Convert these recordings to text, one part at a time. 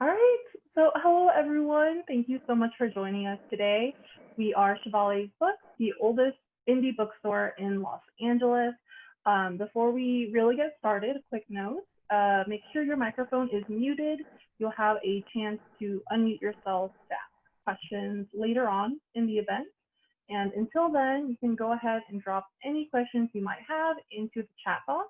All right. So, hello everyone. Thank you so much for joining us today. We are Chevalier's Books, the oldest indie bookstore in Los Angeles. Before we really get started, a quick note: make sure your microphone is muted. You'll have a chance to unmute yourself to ask questions later on in the event. And until then, you can go ahead and drop any questions you might have into the chat box.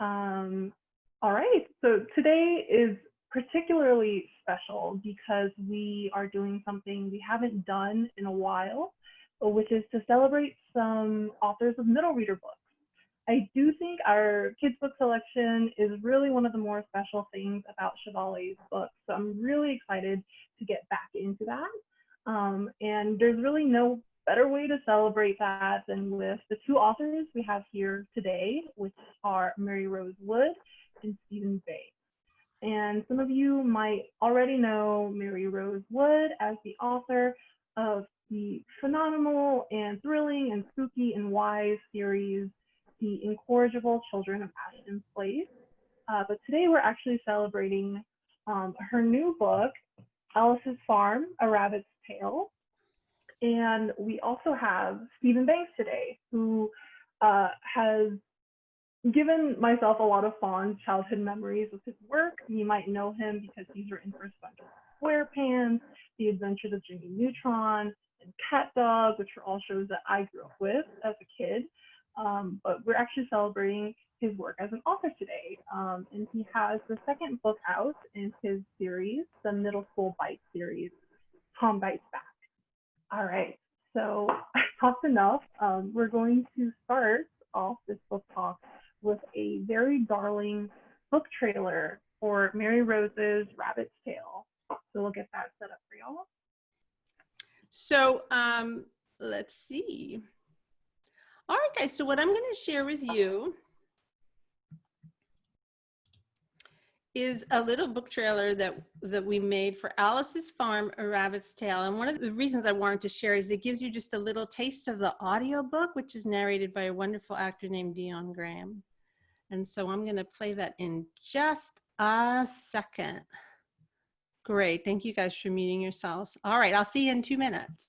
All right, so today is particularly special because we are doing something we haven't done in a while, which is to celebrate some authors of middle reader books. I do think our kids' book selection is really one of the more special things about Chevalier's books, so I'm really excited to get back into that. And there's really no better way to celebrate that than with the two authors we have here today, which are Maryrose Wood and Steven Banks. And some of you might already know Maryrose Wood as the author of the phenomenal and thrilling and spooky and wise series, The Incorrigible Children of Ashton Place. But today we're actually celebrating her new book, Alice's Farm, A Rabbit's Tale. And we also have Steven Banks today, who has given myself a lot of fond childhood memories with his work. You might know him because he's written for SpongeBob SquarePants, The Adventures of Jimmy Neutron, and Cat Dog, which are all shows that I grew up with as a kid. But we're actually celebrating his work as an author today. And he has the second book out in his series, the Middle School Bite series, Tom Bites Back. All right, so I talked enough. We're going to start off this book talk with a very darling book trailer for Maryrose's Rabbit's Tale. So we'll get that set up for y'all. So let's see. All right, guys, so what I'm going to share with you is a little book trailer that we made for Alice's Farm, A Rabbit's Tale. And one of the reasons I wanted to share is it gives you just a little taste of the audiobook, which is narrated by a wonderful actor named Dion Graham. And so I'm going to play that in just a second. Great. Thank you guys for muting yourselves. All right, I'll see you in 2 minutes.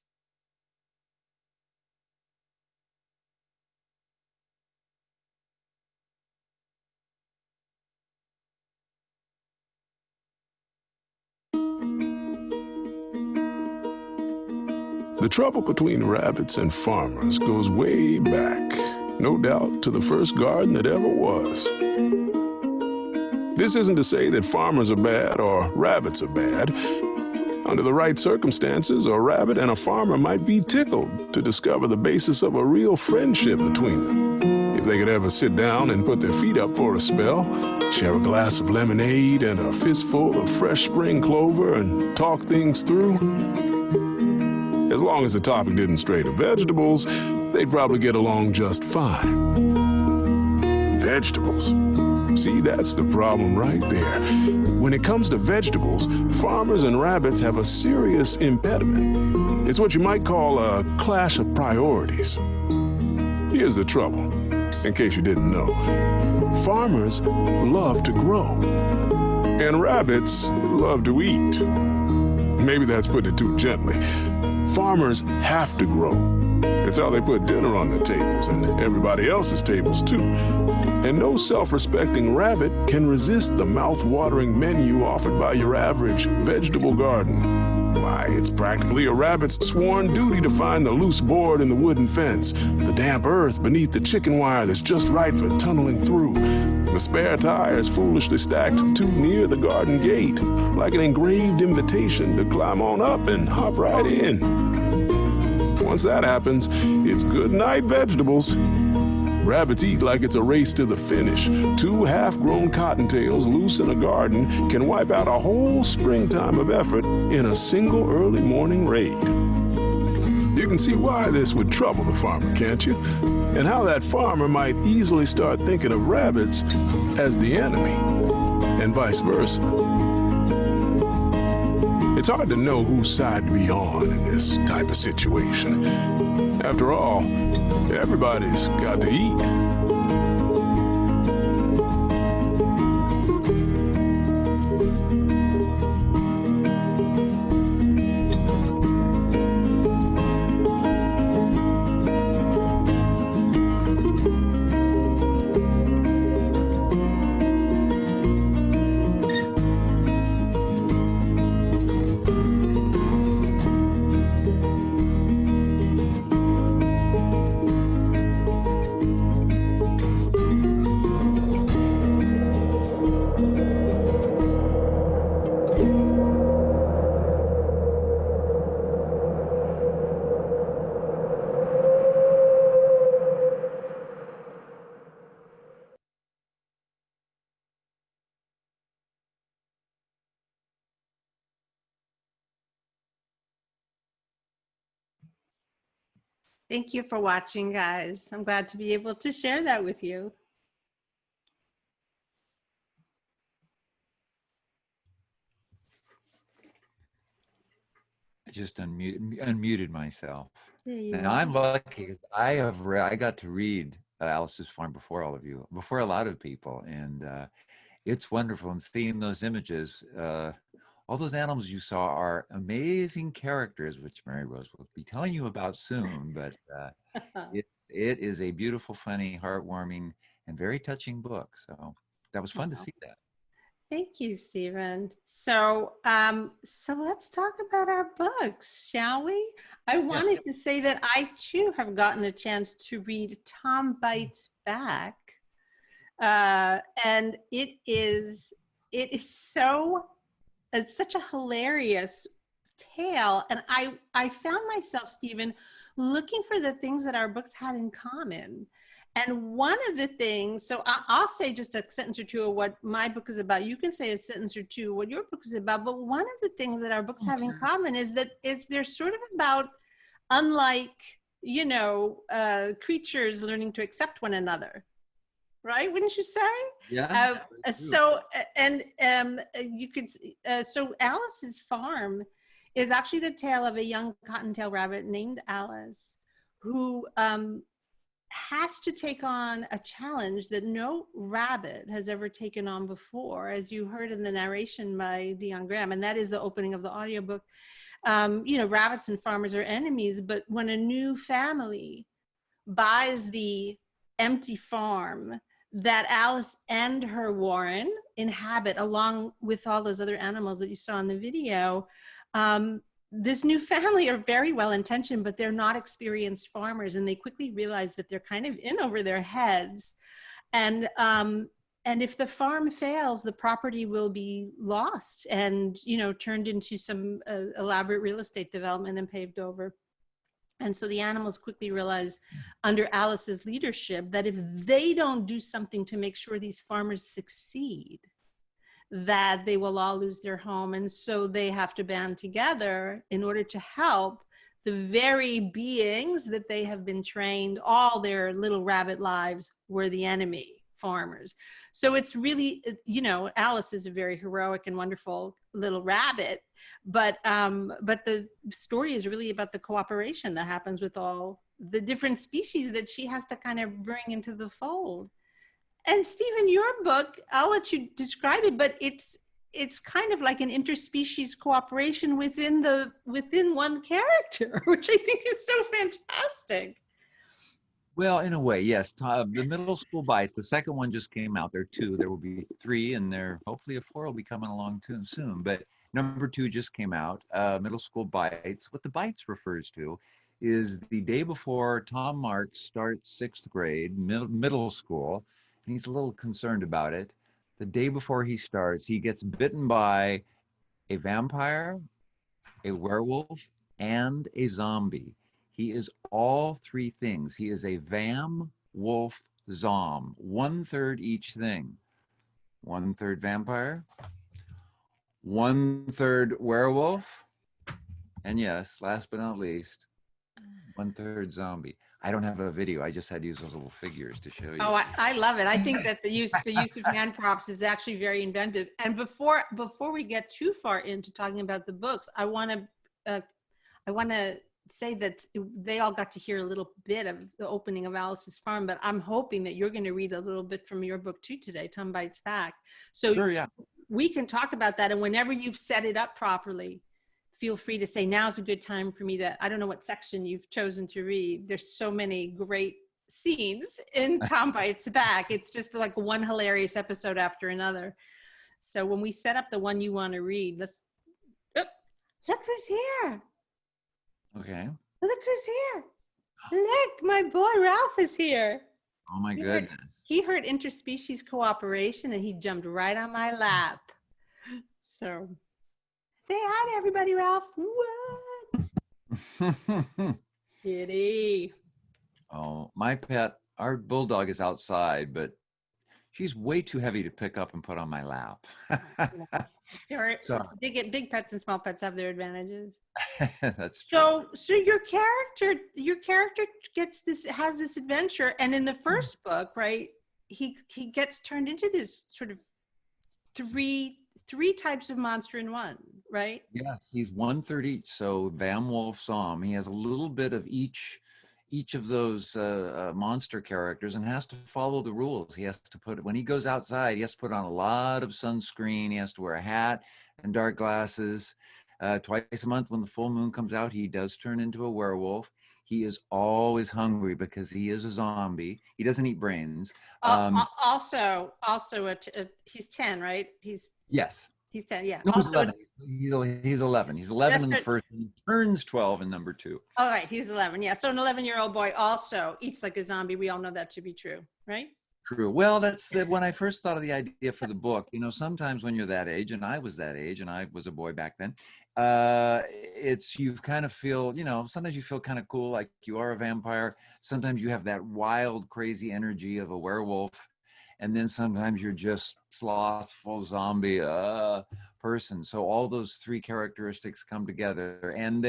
The trouble between rabbits and farmers goes way back, no doubt to the first garden that ever was. This isn't to say that farmers are bad or rabbits are bad. Under the right circumstances, a rabbit and a farmer might be tickled to discover the basis of a real friendship between them. If they could ever sit down and put their feet up for a spell, share a glass of lemonade and a fistful of fresh spring clover and talk things through. As long as the topic didn't stray to vegetables, they'd probably get along just fine. Vegetables. See, that's the problem right there. When it comes to vegetables, farmers and rabbits have a serious impediment. It's what you might call a clash of priorities. Here's the trouble, in case you didn't know. Farmers love to grow, and rabbits love to eat. Maybe that's putting it too gently. Farmers have to grow. It's how they put dinner on their tables and everybody else's tables too. And no self-respecting rabbit can resist the mouth-watering menu offered by your average vegetable garden. Why, it's practically a rabbit's sworn duty to find the loose board in the wooden fence, the damp earth beneath the chicken wire that's just right for tunneling through, the spare tires foolishly stacked too near the garden gate, like an engraved invitation to climb on up and hop right in. Once that happens, it's good night vegetables. Rabbits eat like it's a race to the finish. 2 half-grown cottontails loose in a garden can wipe out a whole springtime of effort in a single early morning raid. You can see why this would trouble the farmer, can't you? And how that farmer might easily start thinking of rabbits as the enemy, and vice versa. It's hard to know whose side to be on in this type of situation. After all, everybody's got to eat. Thank you for watching, guys. I'm glad to be able to share that with you. I just unmuted myself. There you Now are. I'm lucky 'cause I got to read Alice's Farm before all of you, before a lot of people, and it's wonderful. And seeing those images, all those animals you saw are amazing characters, which Maryrose will be telling you about soon. But it is a beautiful, funny, heartwarming, and very touching book. So that was fun to see that. Thank you, Stephen. So, so let's talk about our books, shall we? I wanted to say that I too have gotten a chance to read Tom Bites Back, and it's such a hilarious tale, and I found myself, Stephen, looking for the things that our books had in common. And one of the things, so I'll say just a sentence or two of what my book is about. You can say a sentence or two what your book is about. But one of the things that our books have in common is that they're sort of about, unlike, creatures learning to accept one another. Right? Wouldn't you say? Yeah. So Alice's Farm is actually the tale of a young cottontail rabbit named Alice, who has to take on a challenge that no rabbit has ever taken on before, as you heard in the narration by Dion Graham, and that is the opening of the audiobook. Rabbits and farmers are enemies, but when a new family buys the empty farm that Alice and her Warren inhabit, along with all those other animals that you saw in the video, this new family are very well intentioned, but they're not experienced farmers, and they quickly realize that they're kind of in over their heads. And if the farm fails, the property will be lost and turned into some elaborate real estate development and paved over. And so the animals quickly realize, under Alice's leadership, that if they don't do something to make sure these farmers succeed, that they will all lose their home. And so they have to band together in order to help the very beings that they have been trained all their little rabbit lives were the enemy, farmers. So it's really, Alice is a very heroic and wonderful little rabbit, but the story is really about the cooperation that happens with all the different species that she has to kind of bring into the fold. And Stephen, your book, I'll let you describe it, but it's kind of like an interspecies cooperation within one character, which I think is so fantastic. Well, in a way, yes. The Middle School Bites, the second one just came out. There are two. There will be three, and hopefully a four will be coming along too soon. But number 2 just came out, Middle School Bites. What the Bites refers to is the day before Tom Marks starts 6th grade, middle school, and he's a little concerned about it. The day before he starts, he gets bitten by a vampire, a werewolf, and a zombie. He is all 3 things. He is a vam, wolf, zom, 1/3 each thing. 1/3 vampire, 1/3 werewolf, and yes, last but not least, 1/3 zombie. I don't have a video. I just had to use those little figures to show you. Oh, I love it. I think that the use of hand props is actually very inventive. And before we get too far into talking about the books, I want to say that they all got to hear a little bit of the opening of Alice's Farm, but I'm hoping that you're going to read a little bit from your book too today, Tom Bites Back. So sure, yeah. We can talk about that, and whenever you've set it up properly, feel free to say, now's a good time for me to, I don't know what section you've chosen to read. There's so many great scenes in Tom Bites Back. It's just like one hilarious episode after another. So when we set up the one you want to read, look who's here. Okay. Look who's here. Look, my boy Ralph is here. Oh my goodness. He heard interspecies cooperation and he jumped right on my lap. So say hi to everybody, Ralph. What? Kitty. Oh, my pet, our bulldog is outside, but She's way too heavy to pick up and put on my lap. Yes. So Big pets and small pets have their advantages. that's true. So your character has this adventure, and in the first book, right, he gets turned into this sort of three types of monster in one, right? Yes, he's 1/3 each. So Vam Wolf Som, he has a little bit of each of those monster characters, and has to follow the rules. He has to when he goes outside, he has to put on a lot of sunscreen. He has to wear a hat and dark glasses. Twice a month when the full moon comes out, he does turn into a werewolf. He is always hungry because he is a zombie. He doesn't eat brains. Also, he's 10, right? Yes. He's 10, yeah. No, he's Also, 11. He's 11. He's 11 in the first, and he turns 12 in number 2. all right, he's 11, yeah. So an 11-year-old boy also eats like a zombie. We all know that to be true, right? True. Well, that's when I first thought of the idea for the book. You know, sometimes when you're that age, and I was that age, and I was a boy back then, you kind of feel, you know, sometimes you feel kind of cool, like you are a vampire. Sometimes you have that wild, crazy energy of a werewolf. And then sometimes you're just slothful zombie person. So all those 3 characteristics come together, and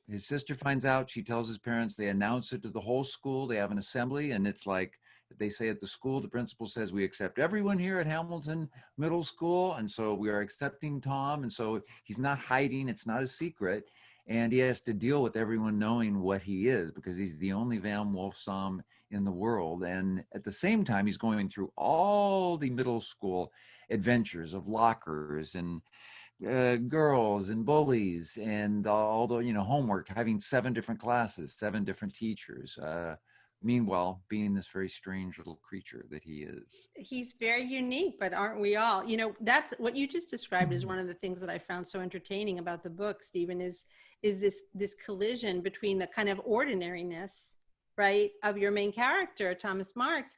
his sister finds out, she tells his parents, they announce it to the whole school. They have an assembly, and it's like they say at the school, the principal says, we accept everyone here at Hamilton Middle School. And so we are accepting Tom. And so he's not hiding. It's not a secret. And he has to deal with everyone knowing what he is, because he's the only Vam Wolf Som in the world. And at the same time, he's going through all the middle school adventures of lockers and girls and bullies and all the, you know, homework, having 7 different classes, 7 different teachers. Meanwhile, being this very strange little creature that he is. He's very unique, but aren't we all? You know, that what you just described is one of the things that I found so entertaining about the book, Stephen, is this collision between the kind of ordinariness, right, of your main character, Thomas Marks,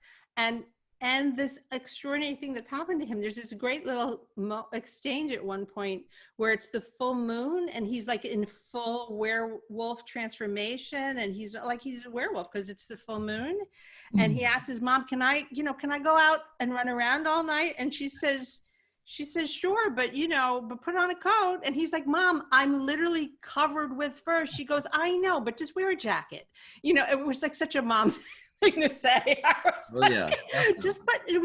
and this extraordinary thing that's happened to him. There's this great little exchange at one point where it's the full moon, and he's like in full werewolf transformation, and he's a werewolf because it's the full moon. And he asks his mom, can I go out and run around all night? And she says, sure, but put on a coat. And he's like, Mom, I'm literally covered with fur. She goes, I know, but just wear a jacket. You know, it was like such a mom thing to say. I was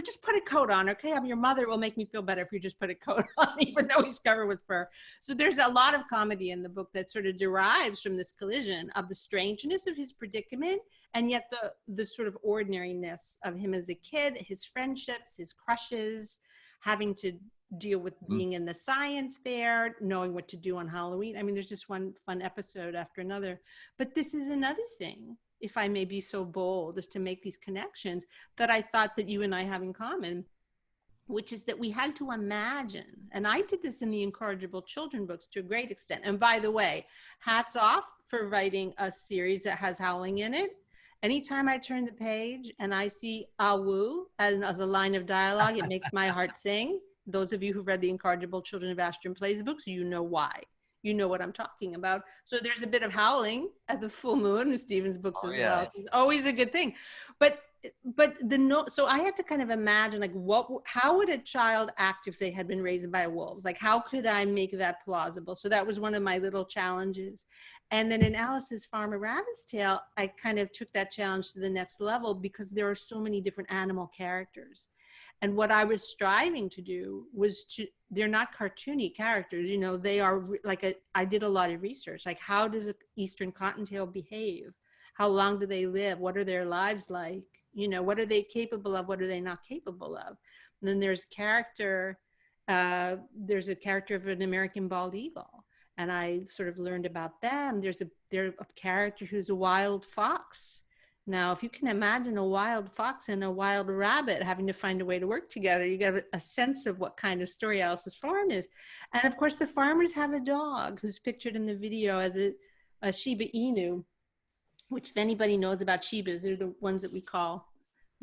just put a coat on, okay? I'm your mother. It will make me feel better if you just put a coat on, even though he's covered with fur. So there's a lot of comedy in the book that sort of derives from this collision of the strangeness of his predicament, and yet the sort of ordinariness of him as a kid, his friendships, his crushes, having to deal with being in the science fair, knowing what to do on Halloween. I mean, there's just one fun episode after another. But this is another thing, if I may be so bold as to make these connections, that I thought that you and I have in common, which is that we had to imagine, and I did this in the Incorrigible Children books to a great extent. And by the way, hats off for writing a series that has howling in it. Anytime I turn the page and I see "awoo" as a line of dialogue, it makes my heart sing. Those of you who've read the Incorrigible Children of Ashton Plays books, you know why. You know what I'm talking about. So there's a bit of howling at the full moon in Stephen's books as well. It's always a good thing. So I had to kind of imagine, like, how would a child act if they had been raised by wolves? Like, how could I make that plausible? So that was one of my little challenges. And then in Alice's Farmer Rabbit's Tale, I kind of took that challenge to the next level, because there are so many different animal characters. And what I was striving to do was they're not cartoony characters, you know, they are I did a lot of research, like, how does an Eastern Cottontail behave? How long do they live? What are their lives like? You know, what are they capable of? What are they not capable of? And then there's a character of an American bald eagle. And I sort of learned about them. There's a character who's a wild fox. Now, if you can imagine a wild fox and a wild rabbit having to find a way to work together, you get a sense of what kind of story Alice's Farm is. And of course, the farmers have a dog who's pictured in the video as a Shiba Inu, which, if anybody knows about Shibas, they're the ones that we call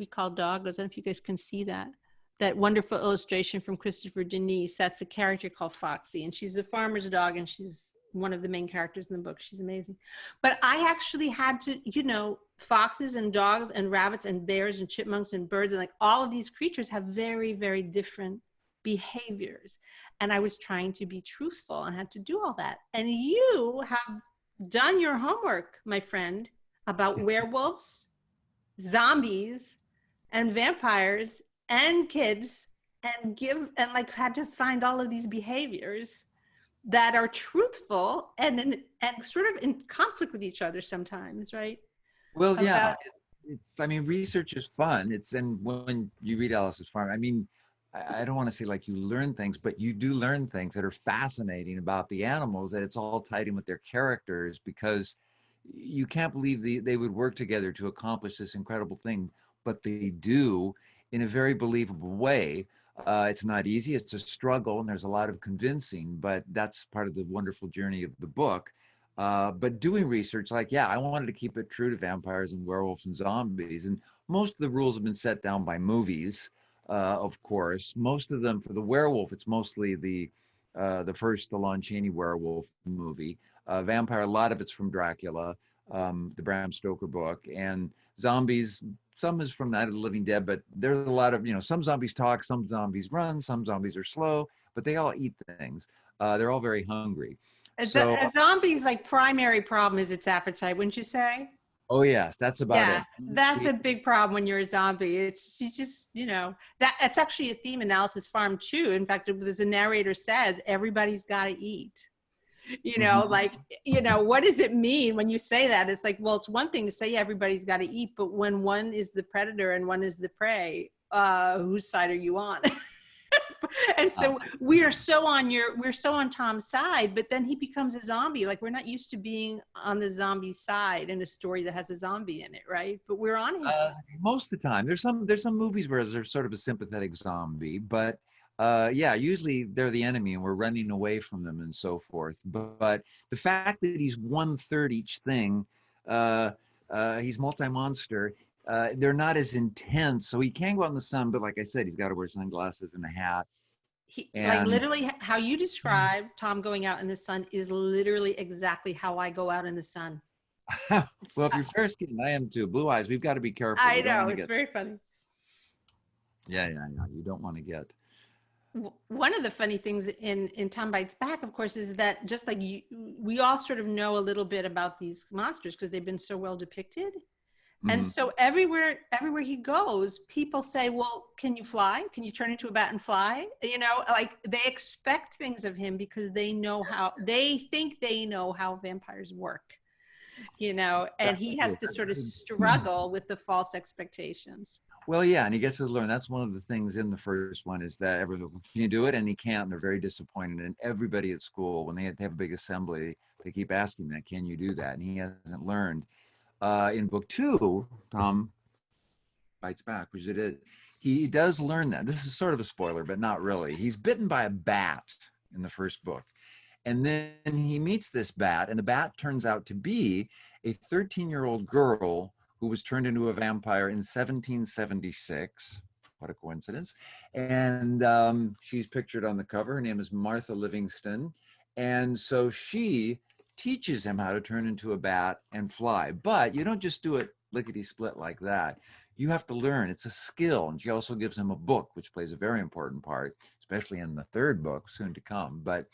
doggos. I don't know if you guys can see that wonderful illustration from Christopher Denise. That's a character called Foxy, and she's a farmer's dog, and she's one of the main characters in the book. She's amazing. But I actually had to, foxes and dogs and rabbits and bears and chipmunks and birds, and like all of these creatures have very, very different behaviors. And I was trying to be truthful and had to do all that. And you have done your homework, my friend, about werewolves, zombies, and vampires and kids, and like had to find all of these behaviors that are truthful and sort of in conflict with each other sometimes, right? Well, yeah, I mean, research is fun. And when you read Alice's Farm, I mean, I don't want to say like you learn things, but you do learn things that are fascinating about the animals, that it's all tied in with their characters, because you can't believe they would work together to accomplish this incredible thing, but they do in a very believable way. It's not easy, it's a struggle, and there's a lot of convincing, but that's part of the wonderful journey of the book. But doing research, like, yeah, I wanted to keep it true to vampires and werewolves and zombies. And most of the rules have been set down by movies, of course. Most of them, for the werewolf, it's mostly the first, the Lon Chaney werewolf movie. Vampire, a lot of it's from Dracula, the Bram Stoker book. And zombies, some is from Night of the Living Dead, but there's a lot of, some zombies talk, some zombies run, some zombies are slow, but they all eat things. They're all very hungry. A zombie's like primary problem is its appetite, wouldn't you say? Oh yes, that's about it. That's a big problem when you're a zombie. It's that's actually a theme in Alice's Farm too. In fact, as the narrator says, everybody's got to eat. What does it mean when you say that? It's like, well, it's one thing to say everybody's got to eat, but when one is the predator and one is the prey, whose side are you on? And so we're so on Tom's side, but then he becomes a zombie. Like, we're not used to being on the zombie side in a story that has a zombie in it, right? But we're on his side. Most of the time. There's some movies where there's sort of a sympathetic zombie, but usually they're the enemy and we're running away from them and so forth. But the fact that he's 1/3 each thing, he's multi-monster. They're not as intense, so he can go out in the sun, but like I said, he's got to wear sunglasses and a hat. Like literally how you describe Tom going out in the sun is literally exactly how I go out in the sun. Well, if you're fair skinned, I am too. Blue eyes, we've got to be careful. I know, it's very funny. Yeah. You don't want to get. One of the funny things in Tom Bites Back, of course, is that just like we all sort of know a little bit about these monsters because they've been so well depicted. And so everywhere he goes, people say, well, can you fly? Can you turn into a bat and fly? Like they expect things of him because they think they know how vampires work, and he has to sort of struggle with the false expectations. Well, yeah, and he gets to learn. That's one of the things in the first one is that everyone, can you do it? And he can't, and they're very disappointed. And everybody at school, when they have a big assembly, they keep asking that, can you do that? And he hasn't learned. In book 2, Tom Bites Back, which it is, he does learn that. This is sort of a spoiler, but not really. He's bitten by a bat in the first book. And then he meets this bat, and the bat turns out to be a 13-year-old girl who was turned into a vampire in 1776. What a coincidence. And she's pictured on the cover. Her name is Martha Livingston. And so she teaches him how to turn into a bat and fly. But you don't just do it lickety-split like that. You have to learn. It's a skill. And she also gives him a book, which plays a very important part, especially in the third book, soon to come. But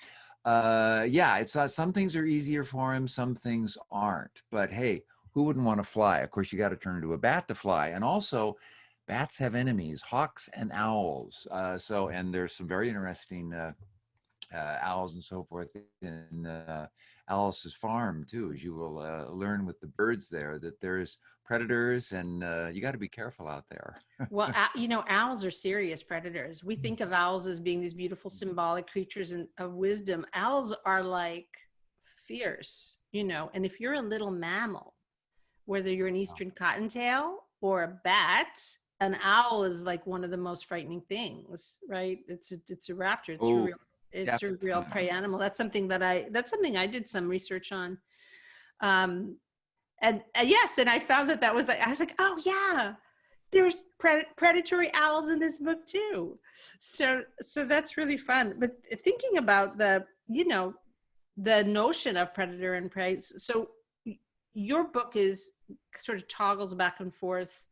it's some things are easier for him, some things aren't. But hey, who wouldn't want to fly? Of course, you got to turn into a bat to fly. And also, bats have enemies, hawks and owls. And there's some very interesting owls and so forth in Alice's Farm too, as you will learn with the birds there, that there's predators and you got to be careful out there. Well, owls are serious predators. We think of owls as being these beautiful symbolic creatures of wisdom. Owls are like fierce, and if you're a little mammal, whether you're an eastern cottontail or a bat, an owl is like one of the most frightening things, right? It's a raptor. It's a real prey animal. That's something I did some research on. And I found that was like, I was like, oh yeah, there's predatory owls in this book too. So that's really fun. But thinking about the notion of predator and prey. So your book is sort of toggles back and forth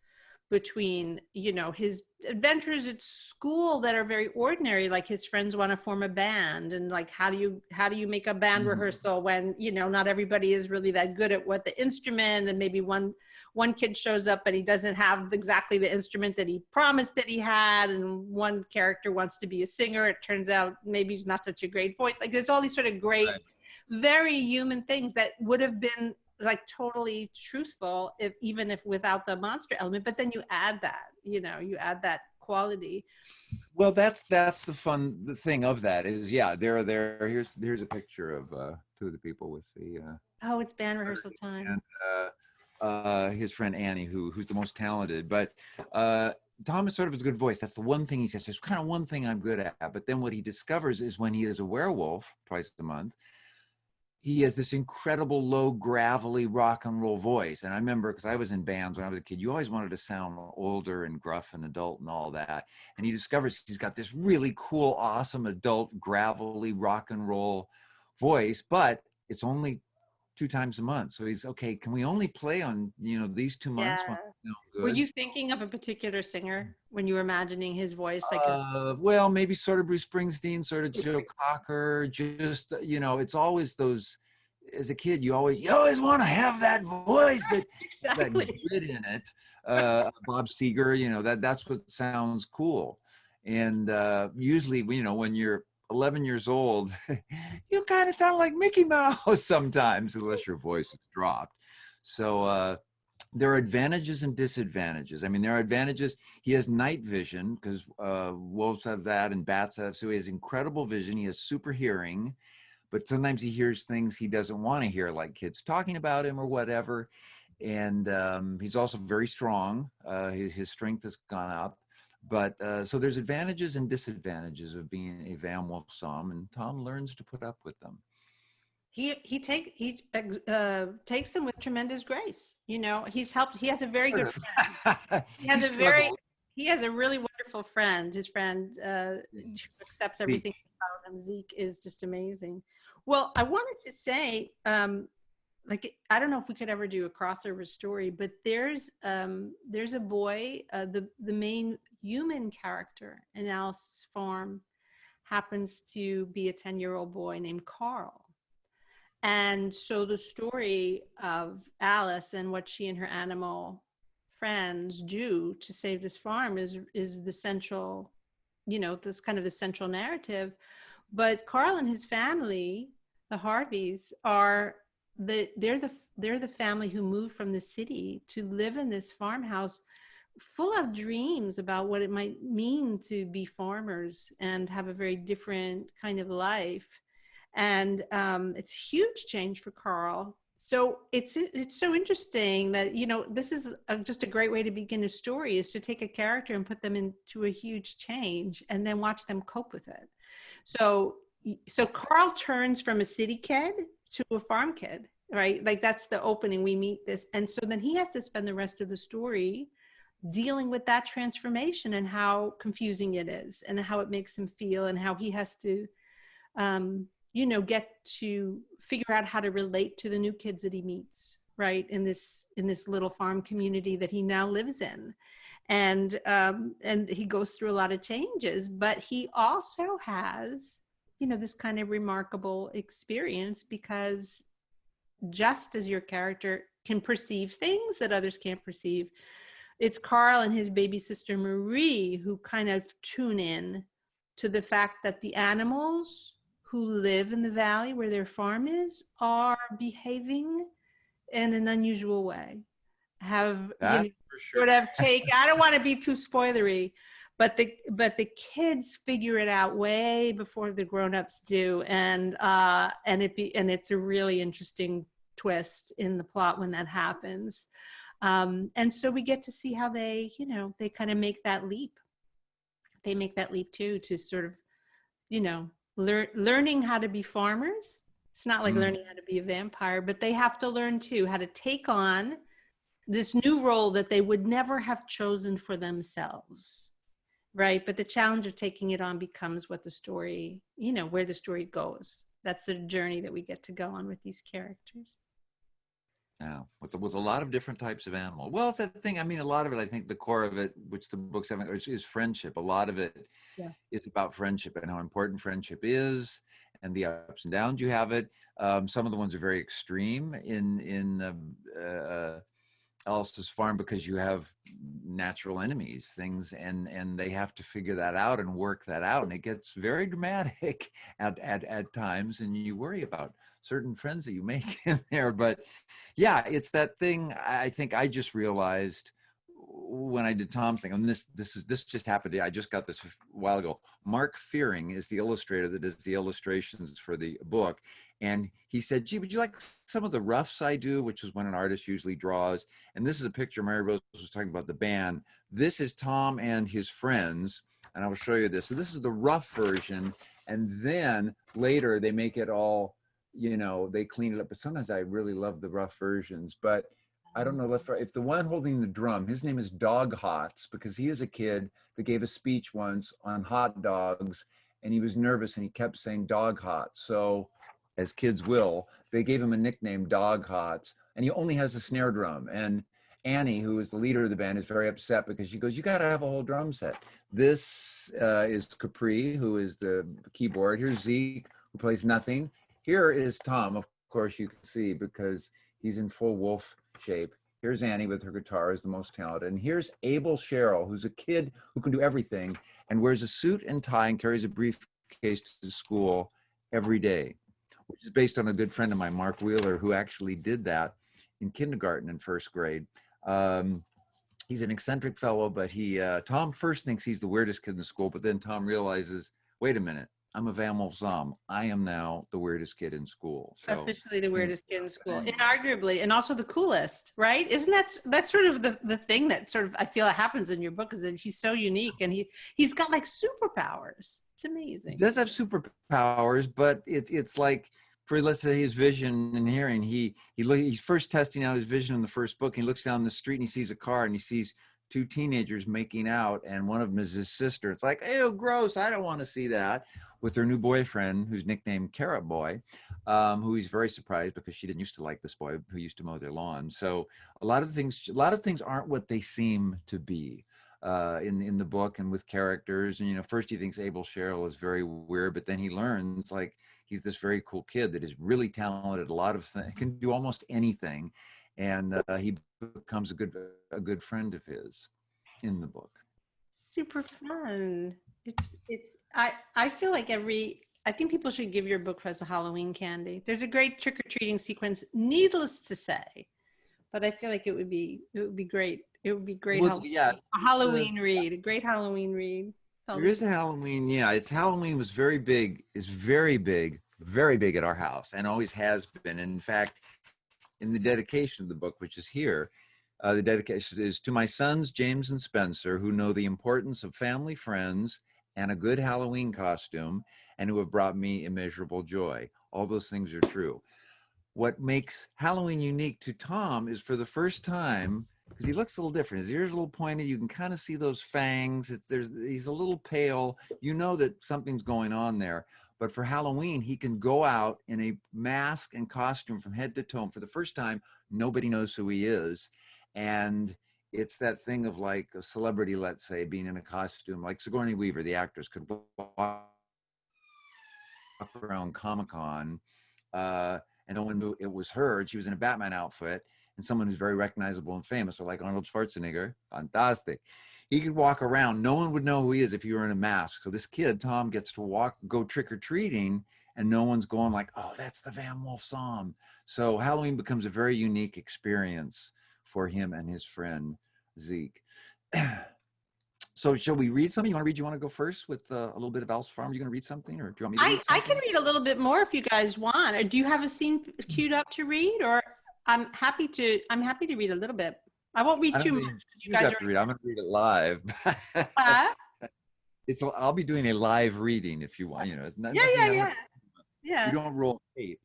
between, you know, his adventures at school that are very ordinary, like his friends want to form a band, and like how do you make a band rehearsal when, you know, not everybody is really that good at what the instrument, and maybe one kid shows up and he doesn't have exactly the instrument that he promised that he had, and one character wants to be a singer, it turns out maybe he's not such a great voice. Like there's all these sort of great, very human things that would have been like totally truthful even if without the monster element, but then you add that, you know, you add that quality. Well, that's the thing of that is, yeah, here's a picture of two of the people with the Oh, it's band rehearsal time. And his friend Annie, who's the most talented, but Tom is sort of a good voice. That's the one thing he says, there's kind of one thing I'm good at. But then what he discovers is when he is a werewolf twice a month, he has this incredible low, gravelly rock and roll voice. And I remember, because I was in bands when I was a kid, you always wanted to sound older and gruff and adult and all that. And he discovers he's got this really cool, awesome, adult, gravelly rock and roll voice, but it's only 2 times a month. So he's, okay, can we only play on, you know, these 2 months? Yeah. Good? Were you thinking of a particular singer when you were imagining his voice? Like well, maybe sort of Bruce Springsteen, sort of Joe Cocker, just, you know, it's always those, as a kid, you always want to have that voice that, exactly. that grit in it. Bob Seger, you know, that's what sounds cool. And usually, you know, when you're 11 years old, you kind of sound like Mickey Mouse sometimes, unless your voice is dropped. So there are advantages and disadvantages. I mean, there are advantages. He has night vision, because wolves have that and bats have, so he has incredible vision. He has super hearing, but sometimes he hears things he doesn't want to hear, like kids talking about him or whatever. And he's also very strong. His strength has gone up. But so there's advantages and disadvantages of being a Van Wolf Somm, and Tom learns to put up with them. He takes them with tremendous grace. You know, he has a very good friend. He has a really wonderful friend. His friend who accepts everything about him. Zeke is just amazing. Well, I wanted to say, like, I don't know if we could ever do a crossover story, but there's a boy, the main human character in Alice's Farm happens to be a 10-year-old boy named Carl. And so the story of Alice and what she and her animal friends do to save this farm is the central, you know, this kind of the central narrative. But Carl and his family, the Harveys, they're the family who moved from the city to live in this farmhouse full of dreams about what it might mean to be farmers and have a very different kind of life. And it's a huge change for Carl. So it's so interesting that, you know, this is just a great way to begin a story, is to take a character and put them into a huge change and then watch them cope with it. So Carl turns from a city kid to a farm kid, right? Like that's the opening, we meet this. And so then he has to spend the rest of the story dealing with that transformation and how confusing it is and how it makes him feel and how he has to, you know, get to figure out how to relate to the new kids that he meets, right? In this little farm community that he now lives in. And he goes through a lot of changes, but he also has, you know, this kind of remarkable experience, because just as your character can perceive things that others can't perceive, it's Carl and his baby sister Marie who kind of tune in to the fact that the animals who live in the valley where their farm is are behaving in an unusual way. Have, you know, sort of I don't want to be too spoilery, but the kids figure it out way before the grown-ups do, and it's a really interesting twist in the plot when that happens. And so we get to see how they, you know, they kind of make that leap. They make that leap too, to sort of, you know, learning how to be farmers. It's not like learning how to be a vampire, but they have to learn too how to take on this new role that they would never have chosen for themselves, right? But the challenge of taking it on becomes what the story, you know, where the story goes. That's the journey that we get to go on with these characters. Yeah, with a lot of different types of animal. Well, it's that thing. I mean, a lot of it. I think the core of it, which the books have, is friendship. A lot of it Yeah. is about friendship and how important friendship is, and the ups and downs you have it. Some of the ones are very extreme in Alice's farm because you have natural enemies, things, and they have to figure that out and work that out, and it gets very dramatic at times, and you worry about certain friends that you make in there. But yeah, it's that thing. I think I just realized when I did Tom's thing, and this just happened. I just got this a while ago. Mark Fearing is the illustrator that does the illustrations for the book, and he said, "Gee, would you like some of the roughs I do?" Which is when an artist usually draws. And this is a picture. Maryrose was talking about the band. This is Tom and his friends, and I will show you this. So this is the rough version, and then later they make it all. They clean it up. But sometimes I really love the rough versions, but I don't know if the one holding the drum, his name is Dog Hots, because he is a kid that gave a speech once on hot dogs, and he was nervous and he kept saying Dog Hots. So, as kids will, they gave him a nickname, Dog Hots, and he only has a snare drum. And Annie, who is the leader of the band, is very upset because she goes, "You got to have a whole drum set." This is Capri, who is the keyboard. Here's Zeke, who plays nothing. Here is Tom, of course, you can see because he's in full wolf shape. Here's Annie with her guitar, is the most talented. And here's Abel Sherrill, who's a kid who can do everything and wears a suit and tie and carries a briefcase to school every day, which is based on a good friend of mine, Mark Wheeler, who actually did that in kindergarten and first grade. He's an eccentric fellow, but Tom first thinks he's the weirdest kid in the school, but then Tom realizes, wait a minute, I'm a Van Wolf Zom. I am now the weirdest kid in school. So Officially the weirdest kid in school, inarguably, and also the coolest, right? Isn't that's sort of the thing that sort of I feel happens in your book is that he's so unique and he's got like superpowers. It's amazing. He does have superpowers, but it's like for, let's say, his vision and hearing. He's first testing out his vision in the first book. He looks down the street and he sees a car and he sees two teenagers making out, and one of them is his sister. It's like, ew, gross. I don't want to see that. With her new boyfriend, who's nicknamed Carrot Boy, who he's very surprised because she didn't used to like this boy who used to mow their lawn. So a lot of things aren't what they seem to be in the book and with characters. And first he thinks Abel Sherrill is very weird, but then he learns like he's this very cool kid that is really talented, a lot of things, can do almost anything, and he becomes a good friend of his in the book. Super fun. I feel like I think people should give your book as a Halloween candy. There's a great trick-or-treating sequence, needless to say, but I feel like it would be great. It would be great. Well, yeah, a Halloween read, a great Halloween read. There is a Halloween. Yeah, Halloween was very big, is very big at our house, and always has been. And in fact, in the dedication of the book, which is here, the dedication is to my sons, James and Spencer, who know the importance of family, friends, and a good Halloween costume, and who have brought me immeasurable joy. All those things are true. What makes Halloween unique to Tom is, for the first time, because he looks a little different. His ears are a little pointed. You can kind of see those fangs. He's a little pale. You know that something's going on there. But for Halloween, he can go out in a mask and costume from head to toe. For the first time, nobody knows who he is. And it's that thing of like a celebrity, let's say, being in a costume. Like Sigourney Weaver, the actress, could walk around Comic-Con, and no one knew it was her. She was in a Batman outfit, and someone who's very recognizable and famous, or like Arnold Schwarzenegger, fantastic. He could walk around. No one would know who he is if he were in a mask. So this kid, Tom, gets to go trick-or-treating, and no one's going like, oh, that's the Van Wolf Psalm. So Halloween becomes a very unique experience for him and his friend, Zeke. So shall we read something? You want to go first with a little bit of Alice Farm? Are you going to read something, or do you want me to read something? I can read a little bit more if you guys want. Or do you have a scene queued up to read? Or I'm happy to read a little bit. I won't read too much. You guys have to read. I'm going to read it live. I'll be doing a live reading if you want. Yeah. You don't roll tape.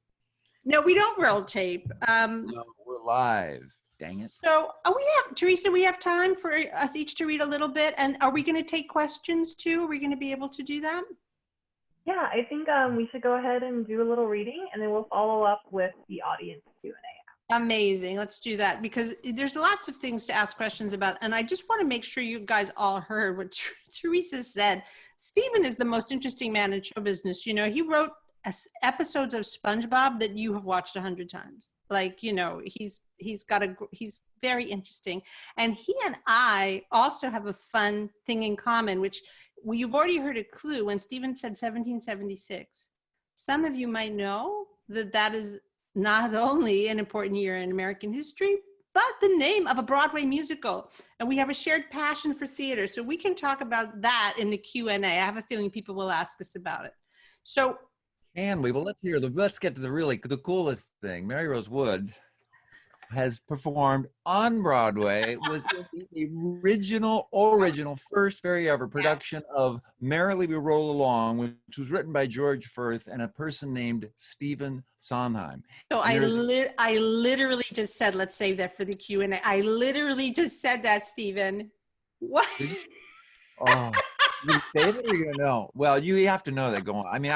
No, we don't roll tape. No, we're live. Dang it. So Teresa, we have time for us each to read a little bit. And are we going to take questions too? Are we going to be able to do that? Yeah, I think we should go ahead and do a little reading, and then we'll follow up with the audience Q&A Amazing. Let's do that because there's lots of things to ask questions about. And I just want to make sure you guys all heard what Teresa said. Steven is the most interesting man in show business. You know, he wrote episodes of SpongeBob that you have watched 100 times. Like, you know, he's very interesting. And he and I also have a fun thing in common, which you've already heard a clue when Steven said 1776. Some of you might know that is not only an important year in American history, but the name of a Broadway musical. And we have a shared passion for theater. So we can talk about that in the Q&A. I have a feeling people will ask us about it. So, and we will let's get to the coolest thing. Maryrose Wood has performed on Broadway, was in the original first very ever production of Merrily We Roll Along, which was written by George Firth and a person named Stephen Sondheim. So I literally just said, let's save that for the Q&A. I literally just said that, Stephen. What? Oh, you save it or you know? Well, you have to know that going on. I mean,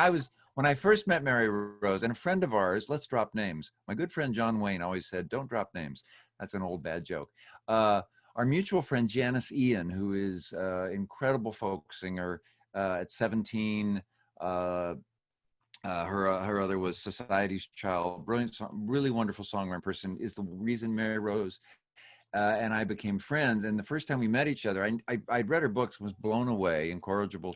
when I first met Maryrose, and a friend of ours, let's drop names. My good friend John Wayne always said, don't drop names. That's an old bad joke. Our mutual friend Janice Ian, who is incredible folk singer at 17. Her other was Society's Child, brilliant song, really wonderful songwriter person, is the reason Maryrose and I became friends. And the first time we met each other, I'd read her books, was blown away. Incorrigible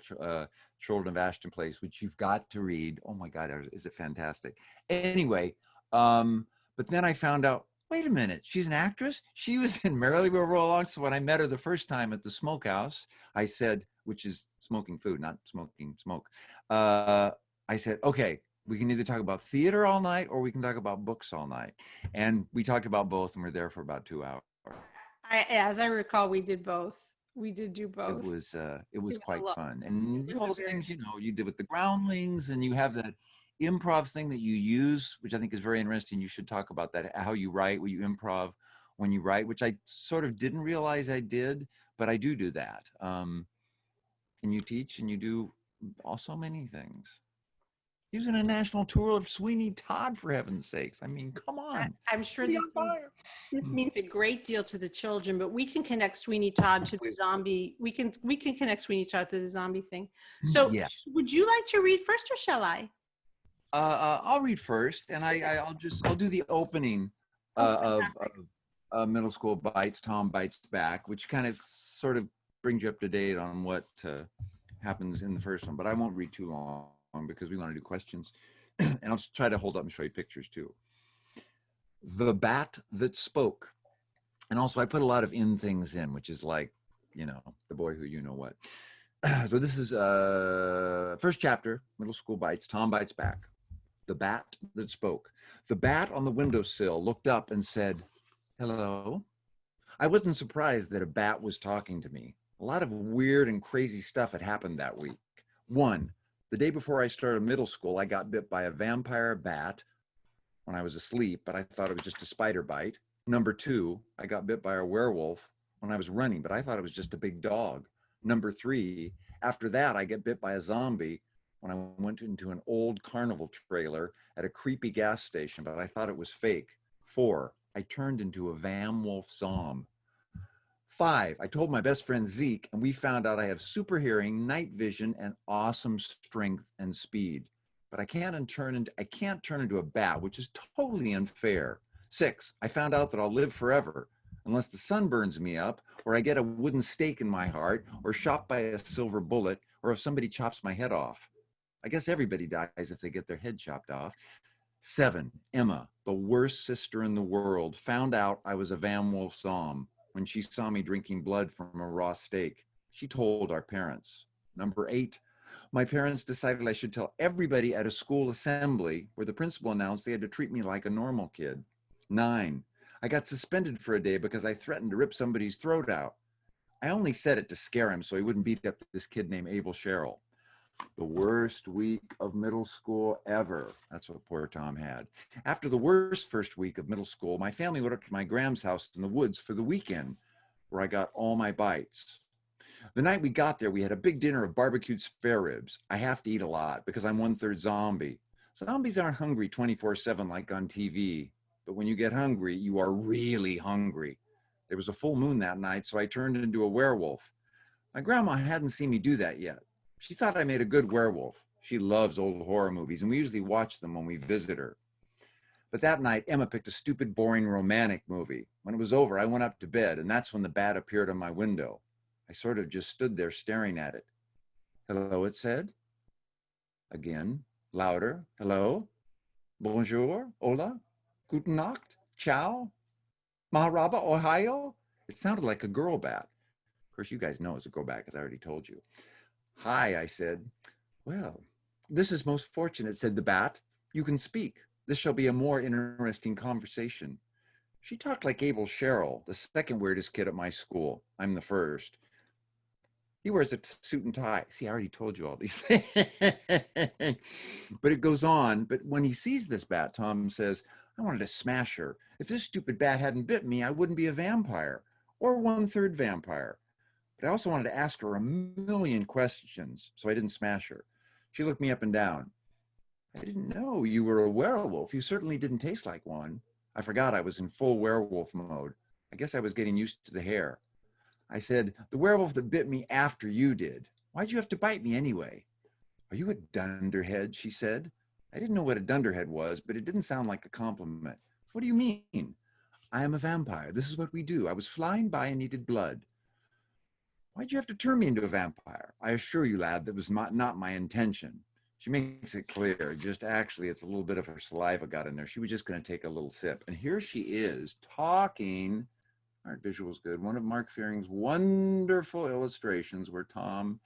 Children of Ashton Place, which you've got to read. Oh my God, is it fantastic? Anyway, but then I found out, wait a minute, she's an actress? She was in Merrily We Roll Along. So when I met her the first time at the Smokehouse, I said, which is smoking food, not smoking smoke. I said, okay, we can either talk about theater all night or we can talk about books all night. And we talked about both and we're there for about 2 hours. As I recall, we did both. We did do both. It was quite fun. And all those things, you know, you did with the Groundlings, and you have that improv thing that you use, which I think is very interesting. You should talk about that, how you write, what you improv when you write, which I sort of didn't realize I did, but I do that. And you teach and you do so many things. He was in a national tour of Sweeney Todd, for heaven's sakes. I mean, come on. I'm sure this means a great deal to the children, but we can connect Sweeney Todd to the zombie. We can connect Sweeney Todd to the zombie thing. So yes. Would you like to read first or shall I? I'll read first, and I'll do the opening of Middle School Bites, Tom Bites Back, which kind of sort of brings you up to date on what happens in the first one, but I won't read too long because we want to do questions. And I'll just try to hold up and show you pictures too. The Bat That Spoke. And also I put a lot of in things in, which is like, you know, the boy who you know what. So this is first chapter, Middle School Bites, Tom Bites Back. The Bat That Spoke. The bat on the windowsill looked up and said, hello. I wasn't surprised that a bat was talking to me. A lot of weird and crazy stuff had happened that week. 1, the day before I started middle school, I got bit by a vampire bat when I was asleep, but I thought it was just a spider bite. Number 2, I got bit by a werewolf when I was running, but I thought it was just a big dog. Number 3, after that, I get bit by a zombie when I went into an old carnival trailer at a creepy gas station, but I thought it was fake. 4, I turned into a Vam Wolf Zom. 5, I told my best friend Zeke, and we found out I have super hearing, night vision, and awesome strength and speed. But I can't turn into a bat, which is totally unfair. 6, I found out that I'll live forever, unless the sun burns me up, or I get a wooden stake in my heart, or shot by a silver bullet, or if somebody chops my head off. I guess everybody dies if they get their head chopped off. 7, Emma, the worst sister in the world, found out I was a Vam Wolf Zom when she saw me drinking blood from a raw steak. She told our parents. Number 8, my parents decided I should tell everybody at a school assembly where the principal announced they had to treat me like a normal kid. 9, I got suspended for a day because I threatened to rip somebody's throat out. I only said it to scare him so he wouldn't beat up this kid named Abel Sherrill. The worst week of middle school ever. That's what poor Tom had. After the worst first week of middle school, my family went up to my Graham's house in the woods for the weekend, where I got all my bites. The night we got there, we had a big dinner of barbecued spare ribs. I have to eat a lot because I'm 1/3 zombie. Zombies aren't hungry 24/7 like on TV. but when you get hungry, you are really hungry. There was a full moon that night, so I turned into a werewolf. My grandma hadn't seen me do that yet. She thought I made a good werewolf. She loves old horror movies, and we usually watch them when we visit her. But that night, Emma picked a stupid, boring, romantic movie. When it was over, I went up to bed, and that's when the bat appeared on my window. I sort of just stood there staring at it. Hello, it said. Again, louder. Hello? Bonjour? Hola? Guten Nacht? Ciao? Maharaba, Ohio? It sounded like a girl bat. Of course, you guys know it's a girl bat because I already told you. Hi, I said. Well, this is most fortunate, said the bat. You can speak. This shall be a more interesting conversation. She talked like Abel Sherrill, the second weirdest kid at my school. I'm the first. He wears a suit and tie. See, I already told you all these things. But it goes on. But when he sees this bat, Tom says, I wanted to smash her. If this stupid bat hadn't bit me, I wouldn't be a vampire or 1/3 vampire. But I also wanted to ask her a million questions, so I didn't smash her. She looked me up and down. I didn't know you were a werewolf. You certainly didn't taste like one. I forgot I was in full werewolf mode. I guess I was getting used to the hair. I said, the werewolf that bit me after you did. Why'd you have to bite me anyway? Are you a dunderhead? She said. I didn't know what a dunderhead was, but it didn't sound like a compliment. What do you mean? I am a vampire. This is what we do. I was flying by and needed blood. Why'd you have to turn me into a vampire? I assure you, lad, that was not my intention. She makes it clear. Just actually, it's a little bit of her saliva got in there. She was just going to take a little sip. And here she is talking. All right, visual's good. One of Mark Fearing's wonderful illustrations where Tom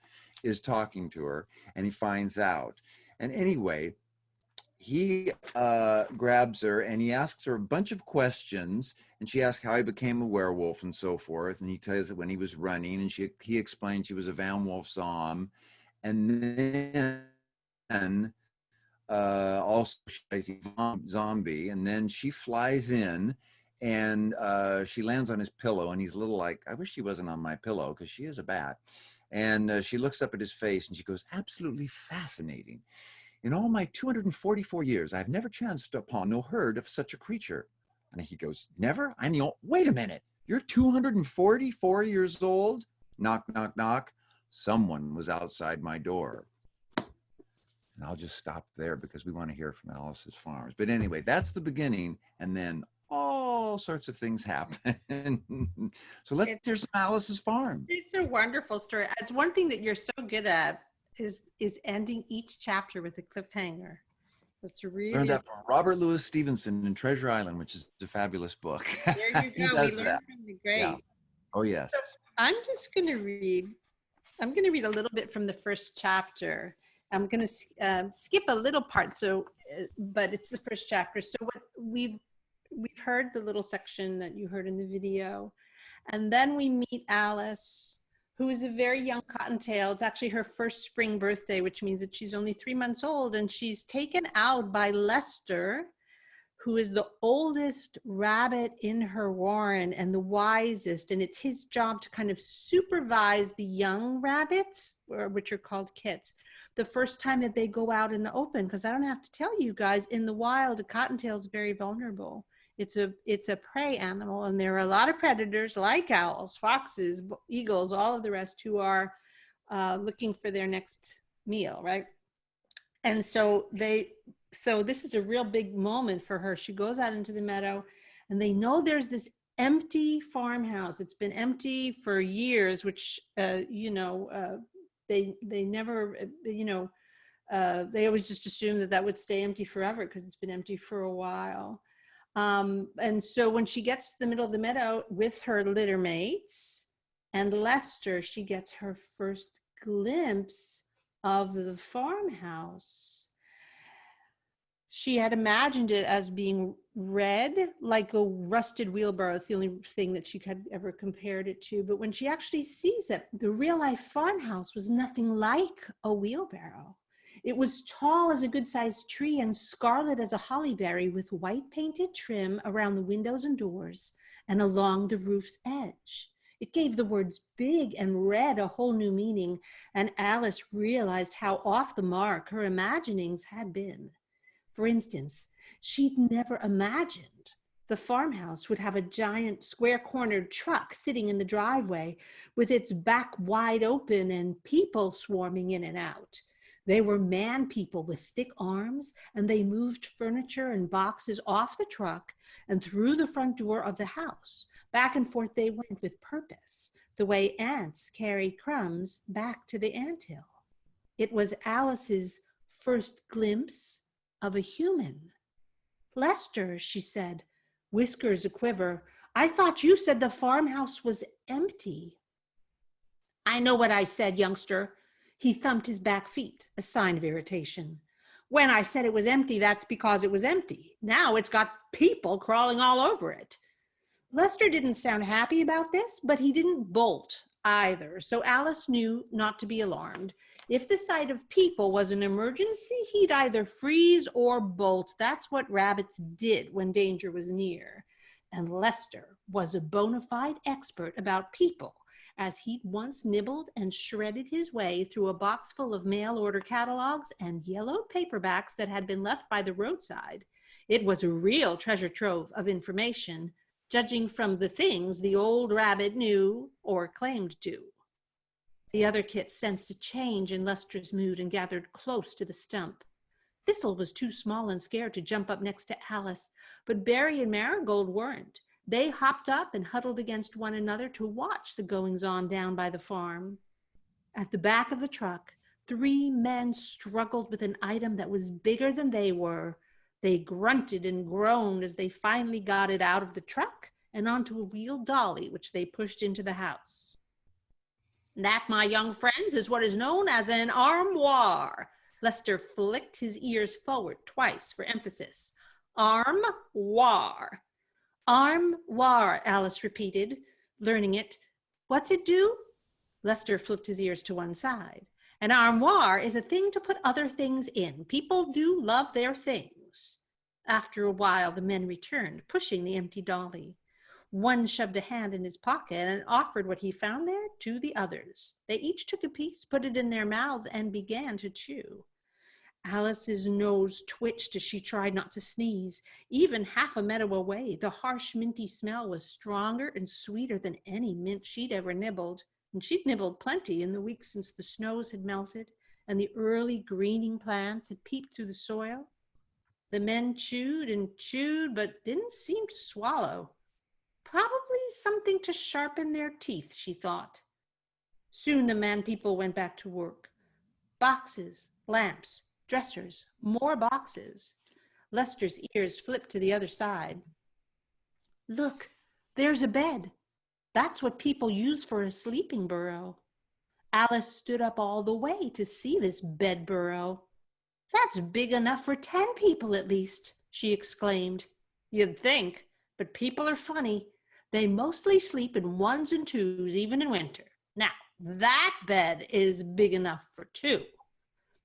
is talking to her and he finds out. And anyway, he grabs her and he asks her a bunch of questions, and she asks how he became a werewolf and so forth. And he tells it when he was running, and he explained she was a Vampwolf Zom. And then also she's a zombie. And then she flies in and she lands on his pillow, and he's a little like, I wish she wasn't on my pillow because she is a bat. And she looks up at his face and she goes, absolutely fascinating. In all my 244 years, I've never chanced upon nor heard of such a creature. And he goes, never? I'm the old, wait a minute. You're 244 years old? Knock, knock, knock. Someone was outside my door. And I'll just stop there because we want to hear from Alice's Farms. But anyway, that's the beginning. And then all sorts of things happen. So let's hear some Alice's Farm. It's a wonderful story. It's one thing that you're so good at is ending each chapter with a cliffhanger. That's really learned that from Robert Louis Stevenson in Treasure Island, which is a fabulous book. There you go. We learned from the great. Yeah. Oh yes. So I'm just going to read. I'm going to read a little bit from the first chapter. I'm going to skip a little part. So, but it's the first chapter. So what we've heard the little section that you heard in the video, and then we meet Alice, who is a very young cottontail. It's actually her first spring birthday, which means that she's only 3 months old, and she's taken out by Lester, who is the oldest rabbit in her warren and the wisest, and it's his job to kind of supervise the young rabbits, which are called kits, the first time that they go out in the open, because I don't have to tell you guys, in the wild, a cottontail is very vulnerable. It's a prey animal, and there are a lot of predators like owls, foxes, eagles, all of the rest who are looking for their next meal, right? And so this is a real big moment for her. She goes out into the meadow, and they know there's this empty farmhouse. It's been empty for years, which they never, they always just assume that would stay empty forever because it's been empty for a while. And so when she gets to the middle of the meadow with her litter mates and Lester, she gets her first glimpse of the farmhouse. She had imagined it as being red, like a rusted wheelbarrow. It's the only thing that she had ever compared it to. But when she actually sees it, the real life farmhouse was nothing like a wheelbarrow. It was tall as a good-sized tree and scarlet as a hollyberry, with white painted trim around the windows and doors and along the roof's edge. It gave the words big and red a whole new meaning, and Alice realized how off the mark her imaginings had been. For instance, she'd never imagined The farmhouse would have a giant square-cornered truck sitting in the driveway with its back wide open and people swarming in and out. They were man-people with thick arms, and they moved furniture and boxes off the truck and through the front door of the house. Back and forth they went with purpose, the way ants carry crumbs back to the anthill. It was Alice's first glimpse of a human. "Lester," she said, whiskers a-quiver, "I thought you said the farmhouse was empty." "I know what I said, youngster." He thumped his back feet, a sign of irritation. "When I said it was empty, that's because it was empty. Now it's got people crawling all over it." Lester didn't sound happy about this, but he didn't bolt either, so Alice knew not to be alarmed. If the sight of people was an emergency, he'd either freeze or bolt. That's what rabbits did when danger was near. And Lester was a bona fide expert about people, as he'd once nibbled and shredded his way through a box full of mail-order catalogs and yellowed paperbacks that had been left by the roadside. It was a real treasure trove of information, judging from the things the old rabbit knew or claimed to. The other kits sensed a change in Lester's mood and gathered close to the stump. Thistle was too small and scared to jump up next to Alice, but Berry and Marigold weren't. They hopped up and huddled against one another to watch the goings-on down by the farm. At the back of the truck, 3 men struggled with an item that was bigger than they were. They grunted and groaned as they finally got it out of the truck and onto a wheeled dolly, which they pushed into the house. "That, my young friends, is what is known as an armoire." Lester flicked his ears forward twice for emphasis. "Armoire." "Armoire," Alice repeated, learning it. "What's it do?" Lester flipped his ears to one side. "An armoire is a thing to put other things in. People do love their things." After a while, the men returned, pushing the empty dolly. One shoved a hand in his pocket and offered what he found there to the others. They each took a piece, put it in their mouths, and began to chew. Alice's nose twitched as she tried not to sneeze. Even half a meadow away, the harsh, minty smell was stronger and sweeter than any mint she'd ever nibbled. And she'd nibbled plenty in the weeks since the snows had melted and the early greening plants had peeped through the soil. The men chewed and chewed, but didn't seem to swallow. Probably something to sharpen their teeth, she thought. Soon the man-people went back to work. Boxes, lamps, dressers, more boxes. Lester's ears flipped to the other side. "Look, there's a bed. That's what people use for a sleeping burrow." Alice stood up all the way to see this bed burrow. "That's big enough for 10 people at least," she exclaimed. "You'd think, but people are funny. They mostly sleep in 1s and 2s, even in winter. Now, that bed is big enough for 2.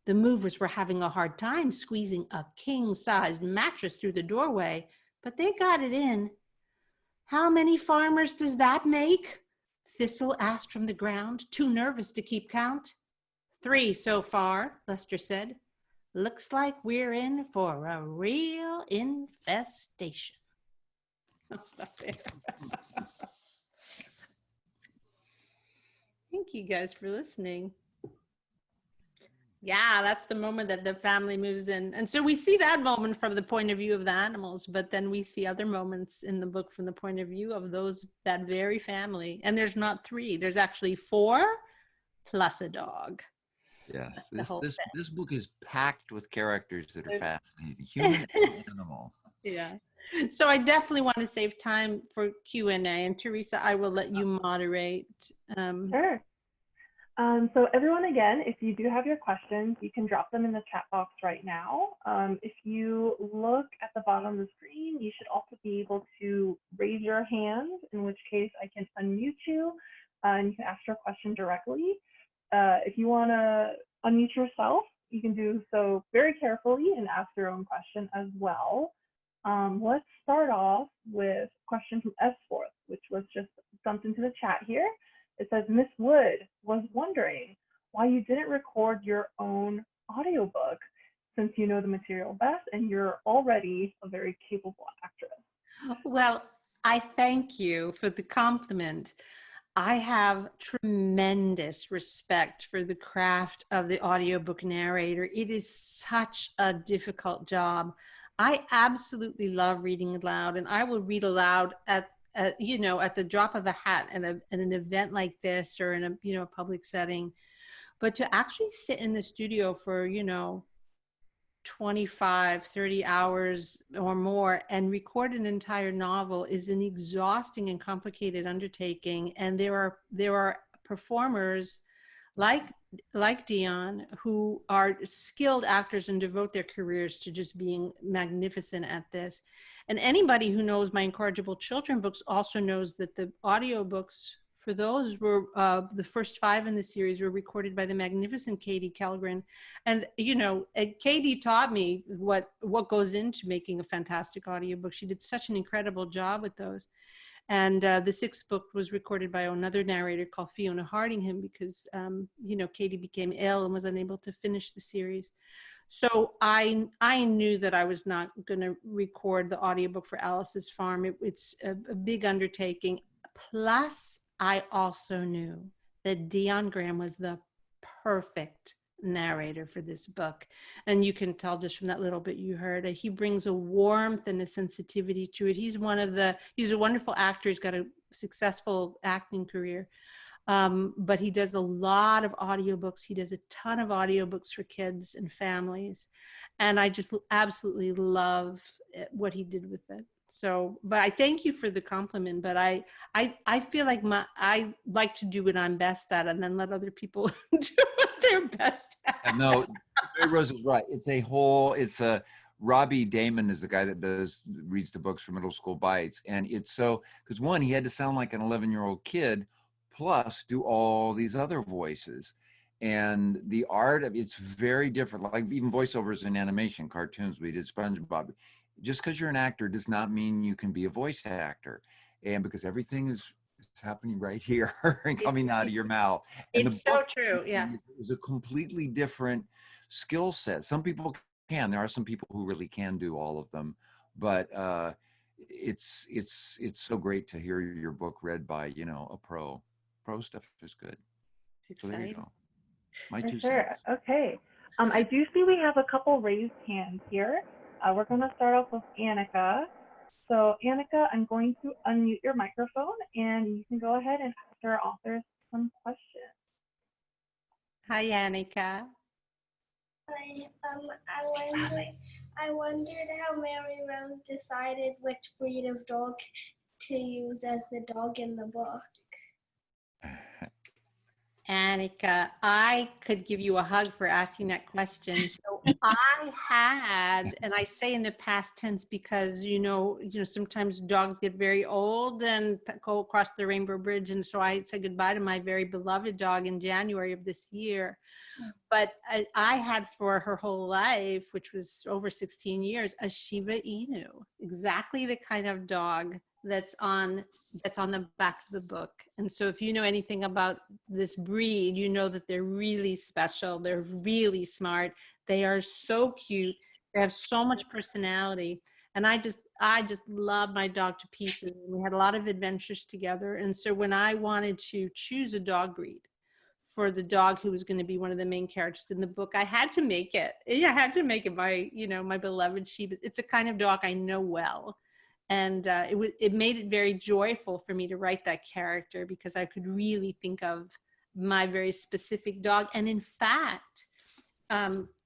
The movers were having a hard time squeezing a king-sized mattress through the doorway, but they got it in. "How many farmers does that make?" Thistle asked from the ground, too nervous to keep count. 3 so far, Lester said. "Looks like we're in for a real infestation." I'll stop there. Thank you guys for listening. Yeah, that's the moment that the family moves in. And so we see that moment from the point of view of the animals, but then we see other moments in the book from the point of view of that very family. And there's not 3, there's actually 4 plus a dog. Yes, this book is packed with characters that are fascinating, human and animal. Yeah. So I definitely want to save time for Q&A. And Teresa, I will let you moderate. Sure. So everyone, again, if you do have your questions, you can drop them in the chat box right now. If you look at the bottom of the screen, you should also be able to raise your hand, in which case I can unmute you and you can ask your question directly. If you want to unmute yourself, you can do so very carefully and ask your own question as well. Let's start off with a question from S4, which was just dumped into the chat here. It says, "Miss Wood was wondering why you didn't record your own audiobook since you know the material best and you're already a very capable actress." Well, I thank you for the compliment. I have tremendous respect for the craft of the audiobook narrator. It is such a difficult job. I absolutely love reading aloud, and I will read aloud at the drop of a hat at an event like this or in a public setting. But to actually sit in the studio for 25, 30 hours or more and record an entire novel is an exhausting and complicated undertaking. And there are performers like Dion who are skilled actors and devote their careers to just being magnificent at this. And anybody who knows My Incorrigible Children books also knows that the audiobooks for those were the first 5 in the series were recorded by the magnificent Katie Kellgren. And, Katie taught me what goes into making a fantastic audiobook. She did such an incredible job with those. And the 6th book was recorded by another narrator called Fiona Hardingham because, Katie became ill and was unable to finish the series. So I knew that I was not going to record the audiobook for Alice's Farm. It's a big undertaking. Plus, I also knew that Dion Graham was the perfect narrator for this book. And you can tell just from that little bit you heard, he brings a warmth and a sensitivity to it. He's a wonderful actor. He's got a successful acting career. But he does a lot of audiobooks. He does a ton of audiobooks for kids and families. And I just absolutely love what he did with it. So, but I thank you for the compliment, but I feel like I like to do what I'm best at and then let other people do what they're best at. No, Maryrose is right. Robbie Damon is the guy that reads the books for Middle School Bites. And it's because one, he had to sound like an 11-year-old kid, plus do all these other voices. And the art of it's very different, like even voiceovers in animation, cartoons, we did SpongeBob. Just because you're an actor does not mean you can be a voice actor. And because everything is happening right here and coming out of your mouth. And it's so true, yeah. It's a completely different skill set. Some people can. There are some people who really can do all of them. But it's so great to hear your book read by, a pro. Pro stuff is good. It's so there you exciting. go. My For 2 sure. cents. Okay. I do see we have a couple raised hands here. We're going to start off with Annika. So Annika, I'm going to unmute your microphone and you can go ahead and ask our authors some questions. Hi, Annika. Hi. I wondered how Maryrose decided which breed of dog to use as the dog in the book. Annika, I could give you a hug for asking that question. So I had, and I say in the past tense because, sometimes dogs get very old and go across the Rainbow Bridge. And so I said goodbye to my very beloved dog in January of this year. But I had for her whole life, which was over 16 years, a Shiba Inu, exactly the kind of dog that's on the back of the book. And so if you know anything about this breed, you know that they're really special. They're really smart. They are so cute. They have so much personality. And I just love my dog to pieces. We had a lot of adventures together. And so when I wanted to choose a dog breed for the dog who was going to be one of the main characters in the book, I had to make it. I had to make it my beloved Shiba. It's a kind of dog I know well. And it made it very joyful for me to write that character because I could really think of my very specific dog. And in fact,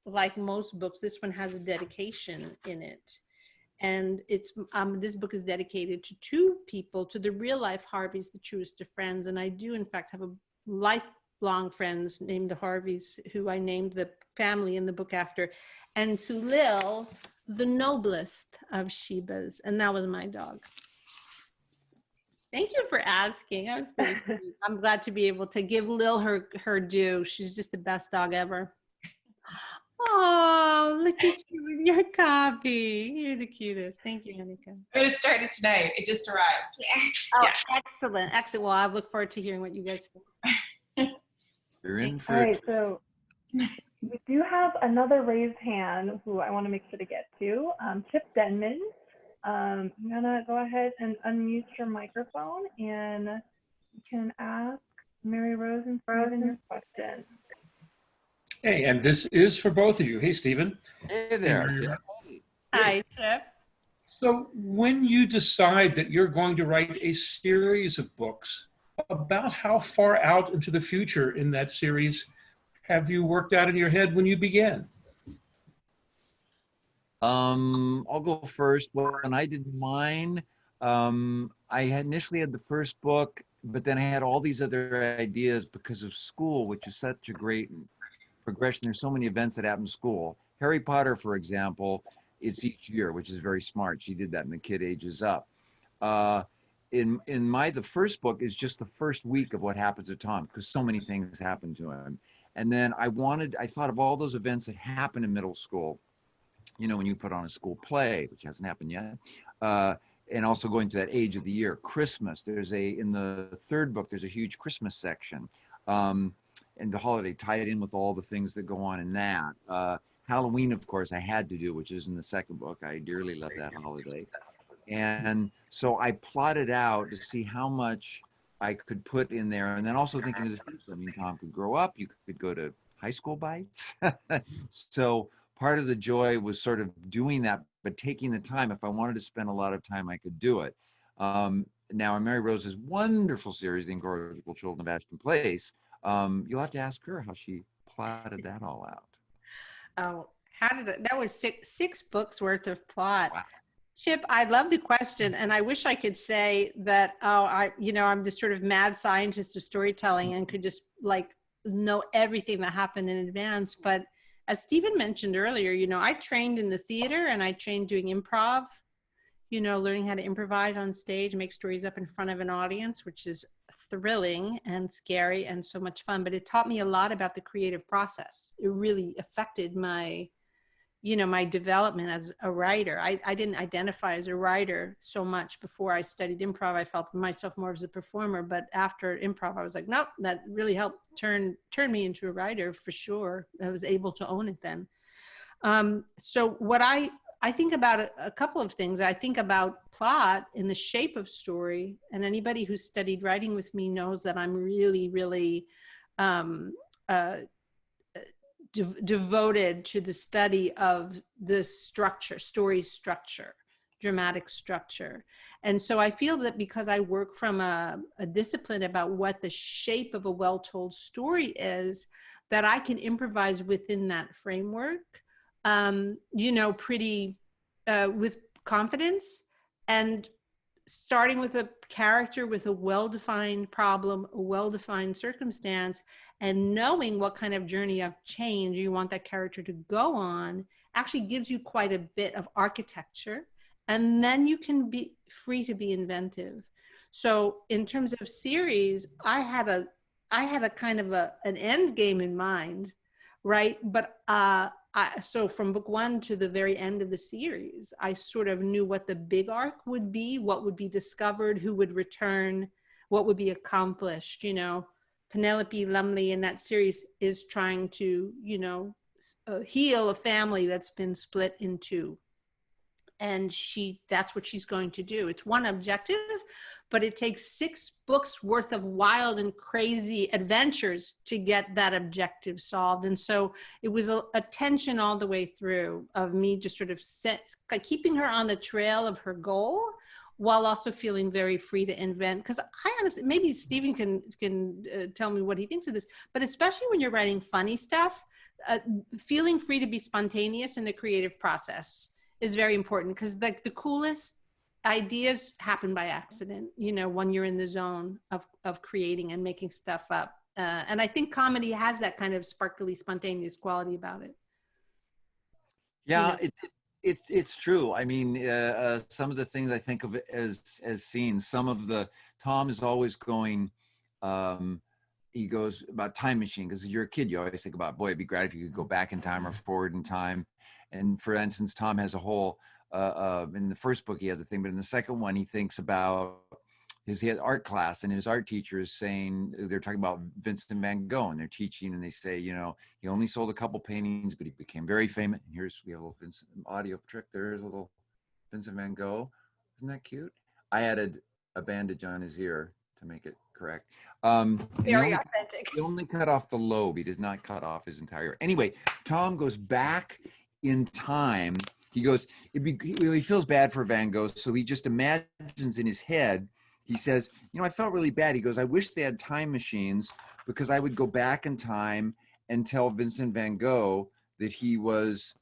like most books, this one has a dedication in it. And it's this book is dedicated to 2 people, to the real life Harveys, the truest of friends. And I do, in fact, have a lifelong friends named the Harveys, who I named the family in the book after. And to Lil, the noblest of Shibas, and that was my dog. Thank you for asking. That was very sweet. I'm glad to be able to give Lil her due. She's just the best dog ever. Oh, look at you with your copy. You're the cutest. Thank you, Annika. It started tonight. It just arrived. Oh, Yeah. Excellent. Well, I look forward to hearing what you guys think. You're in All for right, so we do have another raised hand who I want to make sure to get to. Chip Denman. I'm gonna go ahead and unmute your microphone and you can ask Maryrose and Steven your question. Hey, and this is for both of you. Hey, Steven. Hey there, Hey, Chip. Hi, Chip. So when you decide that you're going to write a series of books, about how far out into the future in that series have you worked out in your head when you began? I'll go first. When I did mine, I had initially had the first book, but then I had all these other ideas because of school, which is such a great progression. There's so many events that happen in school. Harry Potter, for example, it's each year, which is very smart. She did that and the kid ages up. The first book is just the first week of what happens to Tom, because so many things happen to him. And then I thought of all those events that happen in middle school, you know, when you put on a school play, which hasn't happened yet, and also going to that age of the year, Christmas. In the third book, there's a huge Christmas section, and the holiday tied in with all the things that go on in that. Halloween, of course, I had to do, which is in the second book. I dearly love that holiday. And so I plotted out to see how much I could put in there, and then also thinking of the future. I mean, Tom could grow up, you could go to high school bites. So part of the joy was sort of doing that, but taking the time. If I wanted to spend a lot of time, I could do it. Now, in Maryrose's wonderful series, The Incorrigible Children of Ashton Place, you'll have to ask her how she plotted that all out. Oh, that was six books worth of plot. Wow. Chip, I love the question, and I wish I could say that, I'm just sort of mad scientist of storytelling and could just like know everything that happened in advance. But as Steven mentioned earlier, I trained in the theater and I trained doing improv, learning how to improvise on stage, make stories up in front of an audience, which is thrilling and scary and so much fun. But it taught me a lot about the creative process. It really affected my development as a writer. I didn't identify as a writer so much before I studied improv. I felt myself more as a performer, but after improv, I was like, nope, that really helped turn me into a writer for sure. I was able to own it then. So what I think about a couple of things. I think about plot in the shape of story, and anybody who's studied writing with me knows that I'm really, really devoted to the study of the structure, story structure, dramatic structure. And so I feel that because I work from a discipline about what the shape of a well-told story is, that I can improvise within that framework, pretty with confidence, and starting with a character with a well-defined problem, a well-defined circumstance, and knowing what kind of journey of change you want that character to go on actually gives you quite a bit of architecture. And then you can be free to be inventive. So in terms of series, I had a kind of an end game in mind, right? But so from book one to the very end of the series, I sort of knew what the big arc would be, what would be discovered, who would return, what would be accomplished. Penelope Lumley in that series is trying to, heal a family that's been split in two. And that's what she's going to do. It's one objective, but it takes 6 books worth of wild and crazy adventures to get that objective solved. And so it was a tension all the way through of me just sort of keeping her on the trail of her goal, while also feeling very free to invent. Because I honestly, maybe Steven can tell me what he thinks of this, but especially when you're writing funny stuff, feeling free to be spontaneous in the creative process is very important, because the coolest ideas happen by accident, when you're in the zone of creating and making stuff up. And I think comedy has that kind of sparkly, spontaneous quality about it. Yeah, it's true. I mean, some of the things I think of it as scenes, Tom is always going, he goes about time machine, because you're a kid, you always think about, boy, it'd be great if you could go back in time or forward in time. And for instance, Tom has a whole, in the first book he has a thing, but in the second one he thinks about he had art class, and his art teacher is saying, they're talking about Vincent van Gogh, and they're teaching, and they say, he only sold a couple paintings, but he became very famous. And we have a little Vincent audio trick. There's a little Vincent Van Gogh. Isn't that cute? I added a bandage on his ear to make it correct. And Very authentic. he only cut off the lobe. He does not cut off his entire ear. Anyway, Tom goes back in time. He goes, he feels bad for Van Gogh, so he just imagines in his head, he says, you know, I felt really bad. He goes, I wish they had time machines because I would go back in time and tell Vincent Van Gogh that he was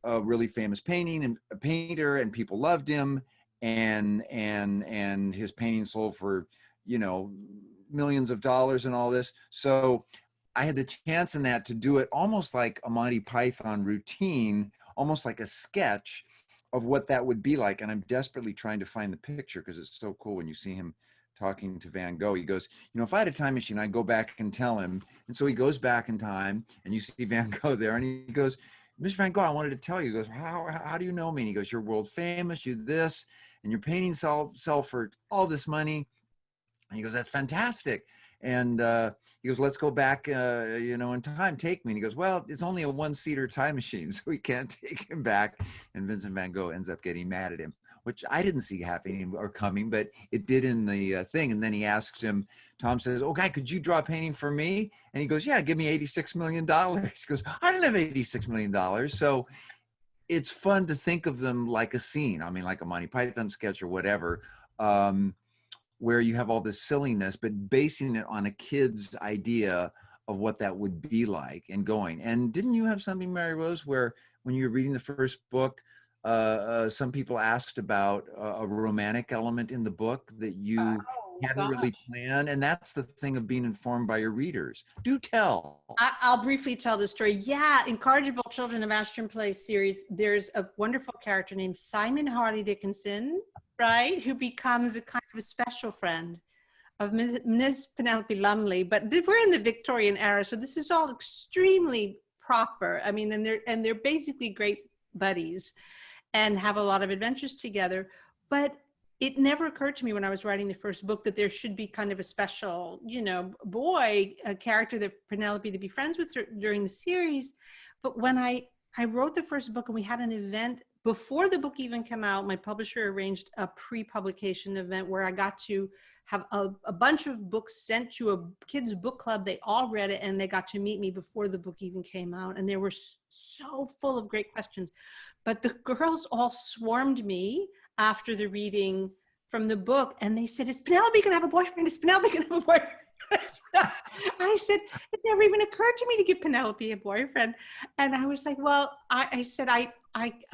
a really famous painter and people loved him, and his painting sold for, you know, millions of dollars and all this. So I had the chance in that to do it almost like a Monty Python routine, almost like a sketch of what that would be like. And I'm desperately trying to find the picture because it's so cool when you see him talking to Van Gogh. He goes, you know, if I had a time machine, I'd go back and tell him. And so he goes back in time and you see Van Gogh there and he goes, Mr. Van Gogh, I wanted to tell you. He goes, how do you know me? And he goes, you're world famous, you this, and your paintings sell for all this money. And he goes, that's fantastic. And he goes, let's go back, you know, in time, take me. And he goes, well, it's only a one-seater time machine, so we can't take him back. And Vincent Van Gogh ends up getting mad at him, which I didn't see happening or coming, but it did in the thing. And then he asks him, Tom says, oh, guy, could you draw a painting for me? And he goes, yeah, give me $86 million. He goes, I don't have $86 million. So it's fun to think of them like a scene. I mean, like a Monty Python sketch or whatever, where you have all this silliness, but basing it on a kid's idea of what that would be like and going. And didn't you have something, Maryrose, where when you were reading the first book, some people asked about a romantic element in the book that you hadn't really planned? And that's the thing of being informed by your readers. Do tell. I'll briefly tell the story. Yeah, Incorrigible Children of Ashton Place series, there's a wonderful character named Simon Harley Dickinson, right, who becomes a kind of a special friend of Miss Penelope Lumley. But we're in the Victorian era, so this is all extremely proper. I mean, and they're basically great buddies and have a lot of adventures together. But it never occurred to me when I was writing the first book that there should be kind of a special, you know, boy, a character that Penelope to be friends with during the series. But when I wrote the first book and we had an event before the book even came out, my publisher arranged a pre-publication event where I got to have a bunch of books sent to a kids book club. They all read it and they got to meet me before the book even came out. And they were so full of great questions. But the girls all swarmed me after the reading from the book. And they said, is Penelope gonna have a boyfriend? Is Penelope gonna have a boyfriend? I said, it never even occurred to me to give Penelope a boyfriend. And I was like, well, I said,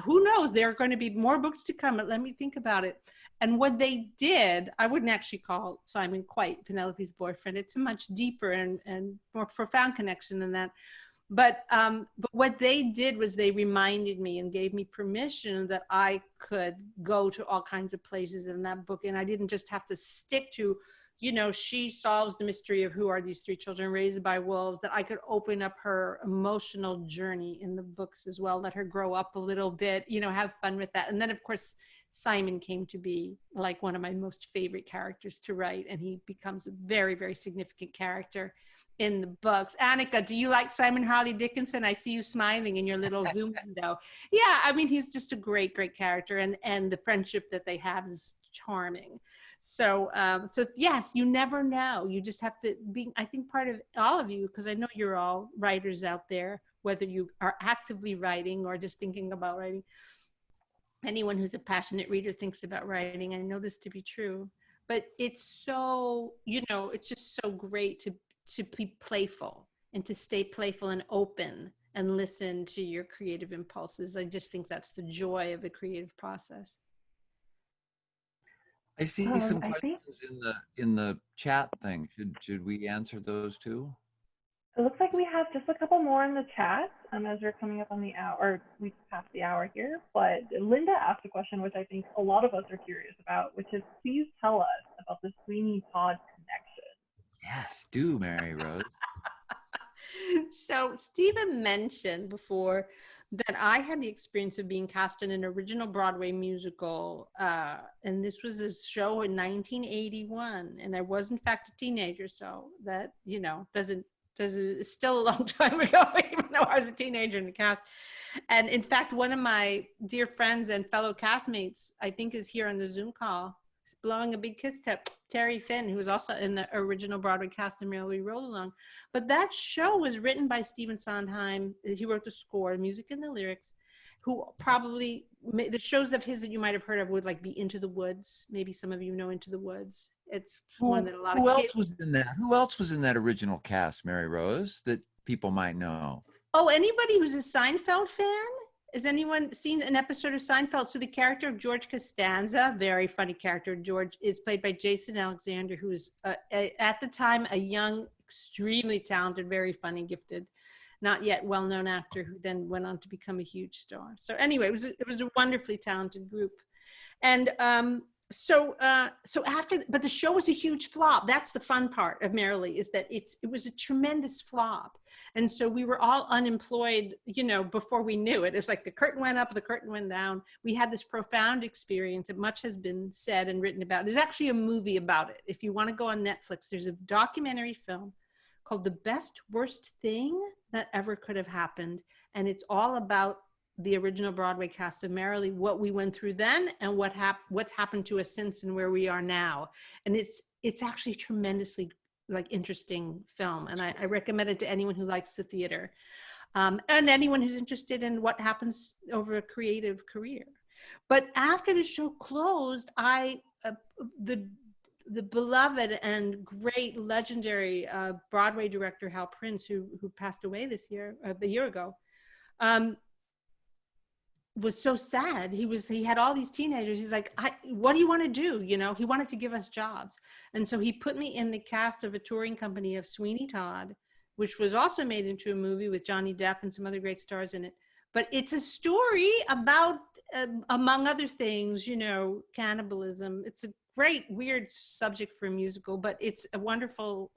who knows? There are going to be more books to come. Let me think about it. And what they did, I wouldn't actually call Simon quite Penelope's boyfriend. It's a much deeper and more profound connection than that. But what they did was they reminded me and gave me permission that I could go to all kinds of places in that book. And I didn't just have to stick to, you know, she solves the mystery of who are these three children raised by wolves, that I could open up her emotional journey in the books as well, let her grow up a little bit, you know, have fun with that. And then, of course, Simon came to be like one of my most favorite characters to write, and he becomes a very, very significant character in the books. Annika, do you like Simon Harley Dickinson? I see you smiling in your little Zoom window. Yeah, I mean, he's just a great, great character, and the friendship that they have is charming. So, so yes, you never know. You just have to be, I think part of all of you, because I know you're all writers out there, whether you are actively writing or just thinking about writing. Anyone who's a passionate reader thinks about writing. I know this to be true, but it's so, you know, it's just so great to be playful and to stay playful and open and listen to your creative impulses. I just think that's the joy of the creative process. I see some questions in the chat thing. Should we answer those too? It looks like we have just a couple more in the chat as we're coming up on the hour, or we passed the hour here. But Linda asked a question which I think a lot of us are curious about, which is, please tell us about the Sweeney Todd connection. Yes, do, Maryrose. So Stephen mentioned before that I had the experience of being cast in an original Broadway musical, and this was a show in 1981, and I was in fact a teenager, so that, you know, doesn't It's still a long time ago, even though I was a teenager in the cast. And in fact, one of my dear friends and fellow castmates, I think, is here on the Zoom call, blowing a big kiss to Terry Finn, who was also in the original Broadway cast of Merrily Roll Along. But that show was written by Stephen Sondheim. He wrote the score, music and the lyrics, who probably, the shows of his that you might have heard of would like be Into the Woods. Maybe some of you know Into the Woods. It's one that a lot of Who kids. else was in that? Who else was in that original cast, Maryrose, that people might know? Oh, anybody who's a Seinfeld fan? Has anyone seen an episode of Seinfeld? So the character of George Costanza, very funny character, George, is played by Jason Alexander, who is at the time a young, extremely talented, very funny, gifted, not yet well-known actor who then went on to become a huge star. So anyway, it was a wonderfully talented group. And so after, but the show was a huge flop. That's the fun part of Merrily, is that it was a tremendous flop. And so we were all unemployed, you know, before we knew it. It was like the curtain went up, the curtain went down. We had this profound experience that much has been said and written about. There's actually a movie about it. If you want to go on Netflix, there's a documentary film called The Best Worst Thing That Ever Could Have Happened. And it's all about the original Broadway cast of Merrily, what we went through then and what's happened to us since and where we are now. And it's actually tremendously like interesting film. And I recommend it to anyone who likes the theater and anyone who's interested in what happens over a creative career. But after the show closed, the beloved and great legendary Broadway director, Hal Prince, who passed away a year ago, was so sad. He had all these teenagers. He's like, what do you want to do? You know, he wanted to give us jobs. And so he put me in the cast of a touring company of Sweeney Todd, which was also made into a movie with Johnny Depp and some other great stars in it. But it's a story about, among other things, you know, cannibalism. It's a great, weird subject for a musical, but it's a wonderful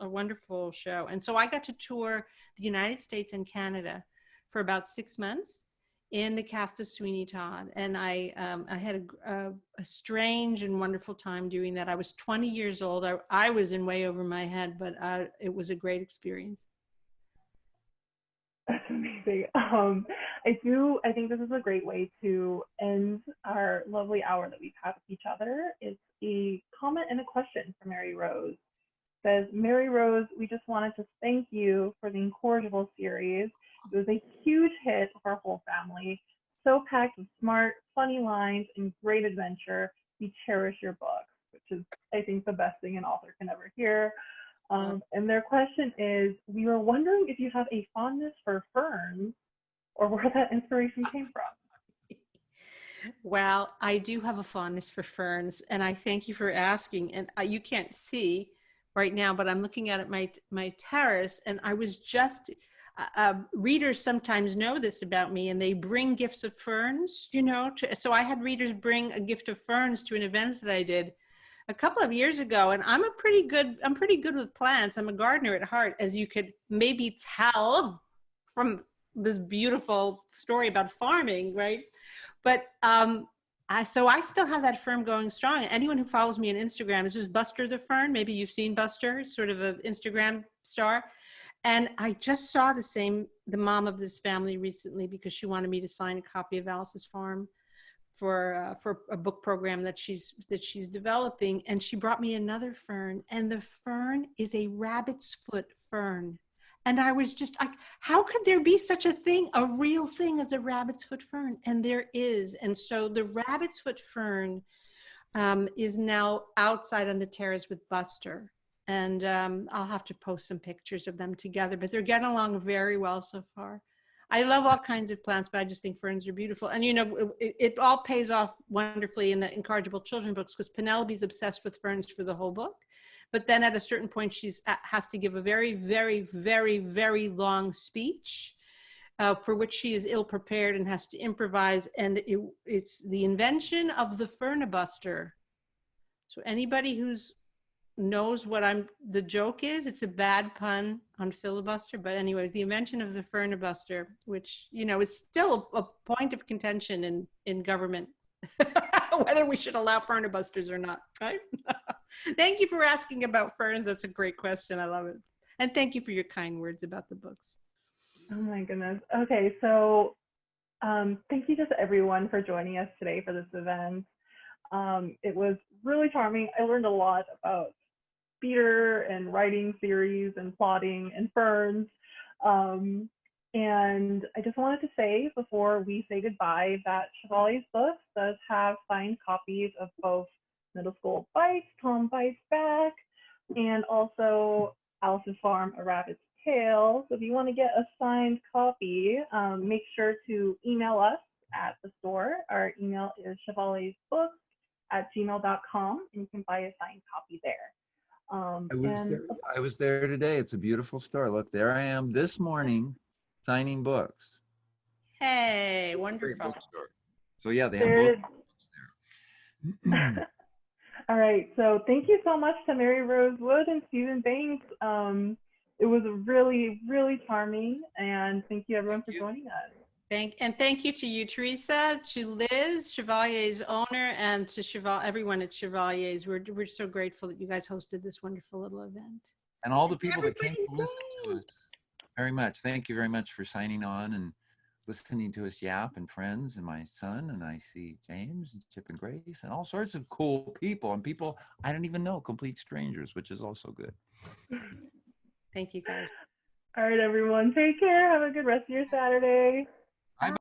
show. And so I got to tour the United States and Canada for about 6 months in the cast of Sweeney Todd. And I had a strange and wonderful time doing that. I was 20 years old. I was in way over my head, but it was a great experience. That's amazing. I think this is a great way to end our lovely hour that we've had with each other. It's a comment and a question from Maryrose. It says, Maryrose, we just wanted to thank you for the Incorrigible series. It was a huge hit for our whole family. So packed with smart, funny lines and great adventure. We cherish your books, which is, I think, the best thing an author can ever hear. And their question is, we were wondering if you have a fondness for ferns or where that inspiration came from. Well, I do have a fondness for ferns, and I thank you for asking. And you can't see right now, but I'm looking at my terrace, and I was just, readers sometimes know this about me, and they bring gifts of ferns, you know, so I had readers bring a gift of ferns to an event that I did a couple of years ago, and I'm pretty good with plants. I'm a gardener at heart, as you could maybe tell from this beautiful story about farming, right? But so I still have that fern going strong. Anyone who follows me on Instagram, this is Buster the Fern. Maybe you've seen Buster, sort of an Instagram star. And I just saw the mom of this family recently, because she wanted me to sign a copy of Alice's Farm for a book program that she's developing. And she brought me another fern, and the fern is a rabbit's foot fern. And I was just like, how could there be such a thing, a real thing as a rabbit's foot fern? And there is. And so the rabbit's foot fern is now outside on the terrace with Buster. And I'll have to post some pictures of them together, but they're getting along very well so far. I love all kinds of plants, but I just think ferns are beautiful. And, you know, it all pays off wonderfully in the Incorrigible children books, because Penelope's obsessed with ferns for the whole book. But then at a certain point, she has to give a very, very, very, very long speech for which she is ill prepared and has to improvise. And it's the invention of the fernibuster. So anybody who's knows what the joke is, it's a bad pun on filibuster, but anyway, the invention of the fernibuster, which, you know, is still a point of contention in government, whether we should allow fernibusters or not, right? Thank you for asking about ferns. That's a great question. I love it. And thank you for your kind words about the books. Oh my goodness. Okay, so thank you just everyone for joining us today for this event. It was really charming. I learned a lot about theater and writing series and plotting and ferns. And I just wanted to say before we say goodbye that Chevalier's Books does have signed copies of both Middle School Bites, Tom Bites Back, and also Alice's Farm, A Rabbit's Tale. So if you want to get a signed copy, make sure to email us at the store. Our email is chevaliersbooks@gmail.com, and you can buy a signed copy there. I was there today. It's a beautiful store. Look, there I am this morning signing books. Hey, Great wonderful. bookstore. So yeah, they There have both books there. All right, so thank you so much to Maryrose Wood and Steven Banks. It was really, really charming, and thank you everyone for joining us. Thank you to you, Teresa, to Liz, Chevalier's owner, and to everyone at Chevalier's. We're so grateful that you guys hosted this wonderful little event. And all the people that came to listen to us. Very much. Thank you very much for signing on and listening to us yap, and friends, and my son, and I see James and Chip and Grace and all sorts of cool people, and people I don't even know, complete strangers, which is also good. Thank you, guys. All right, everyone, take care. Have a good rest of your Saturday. Bye.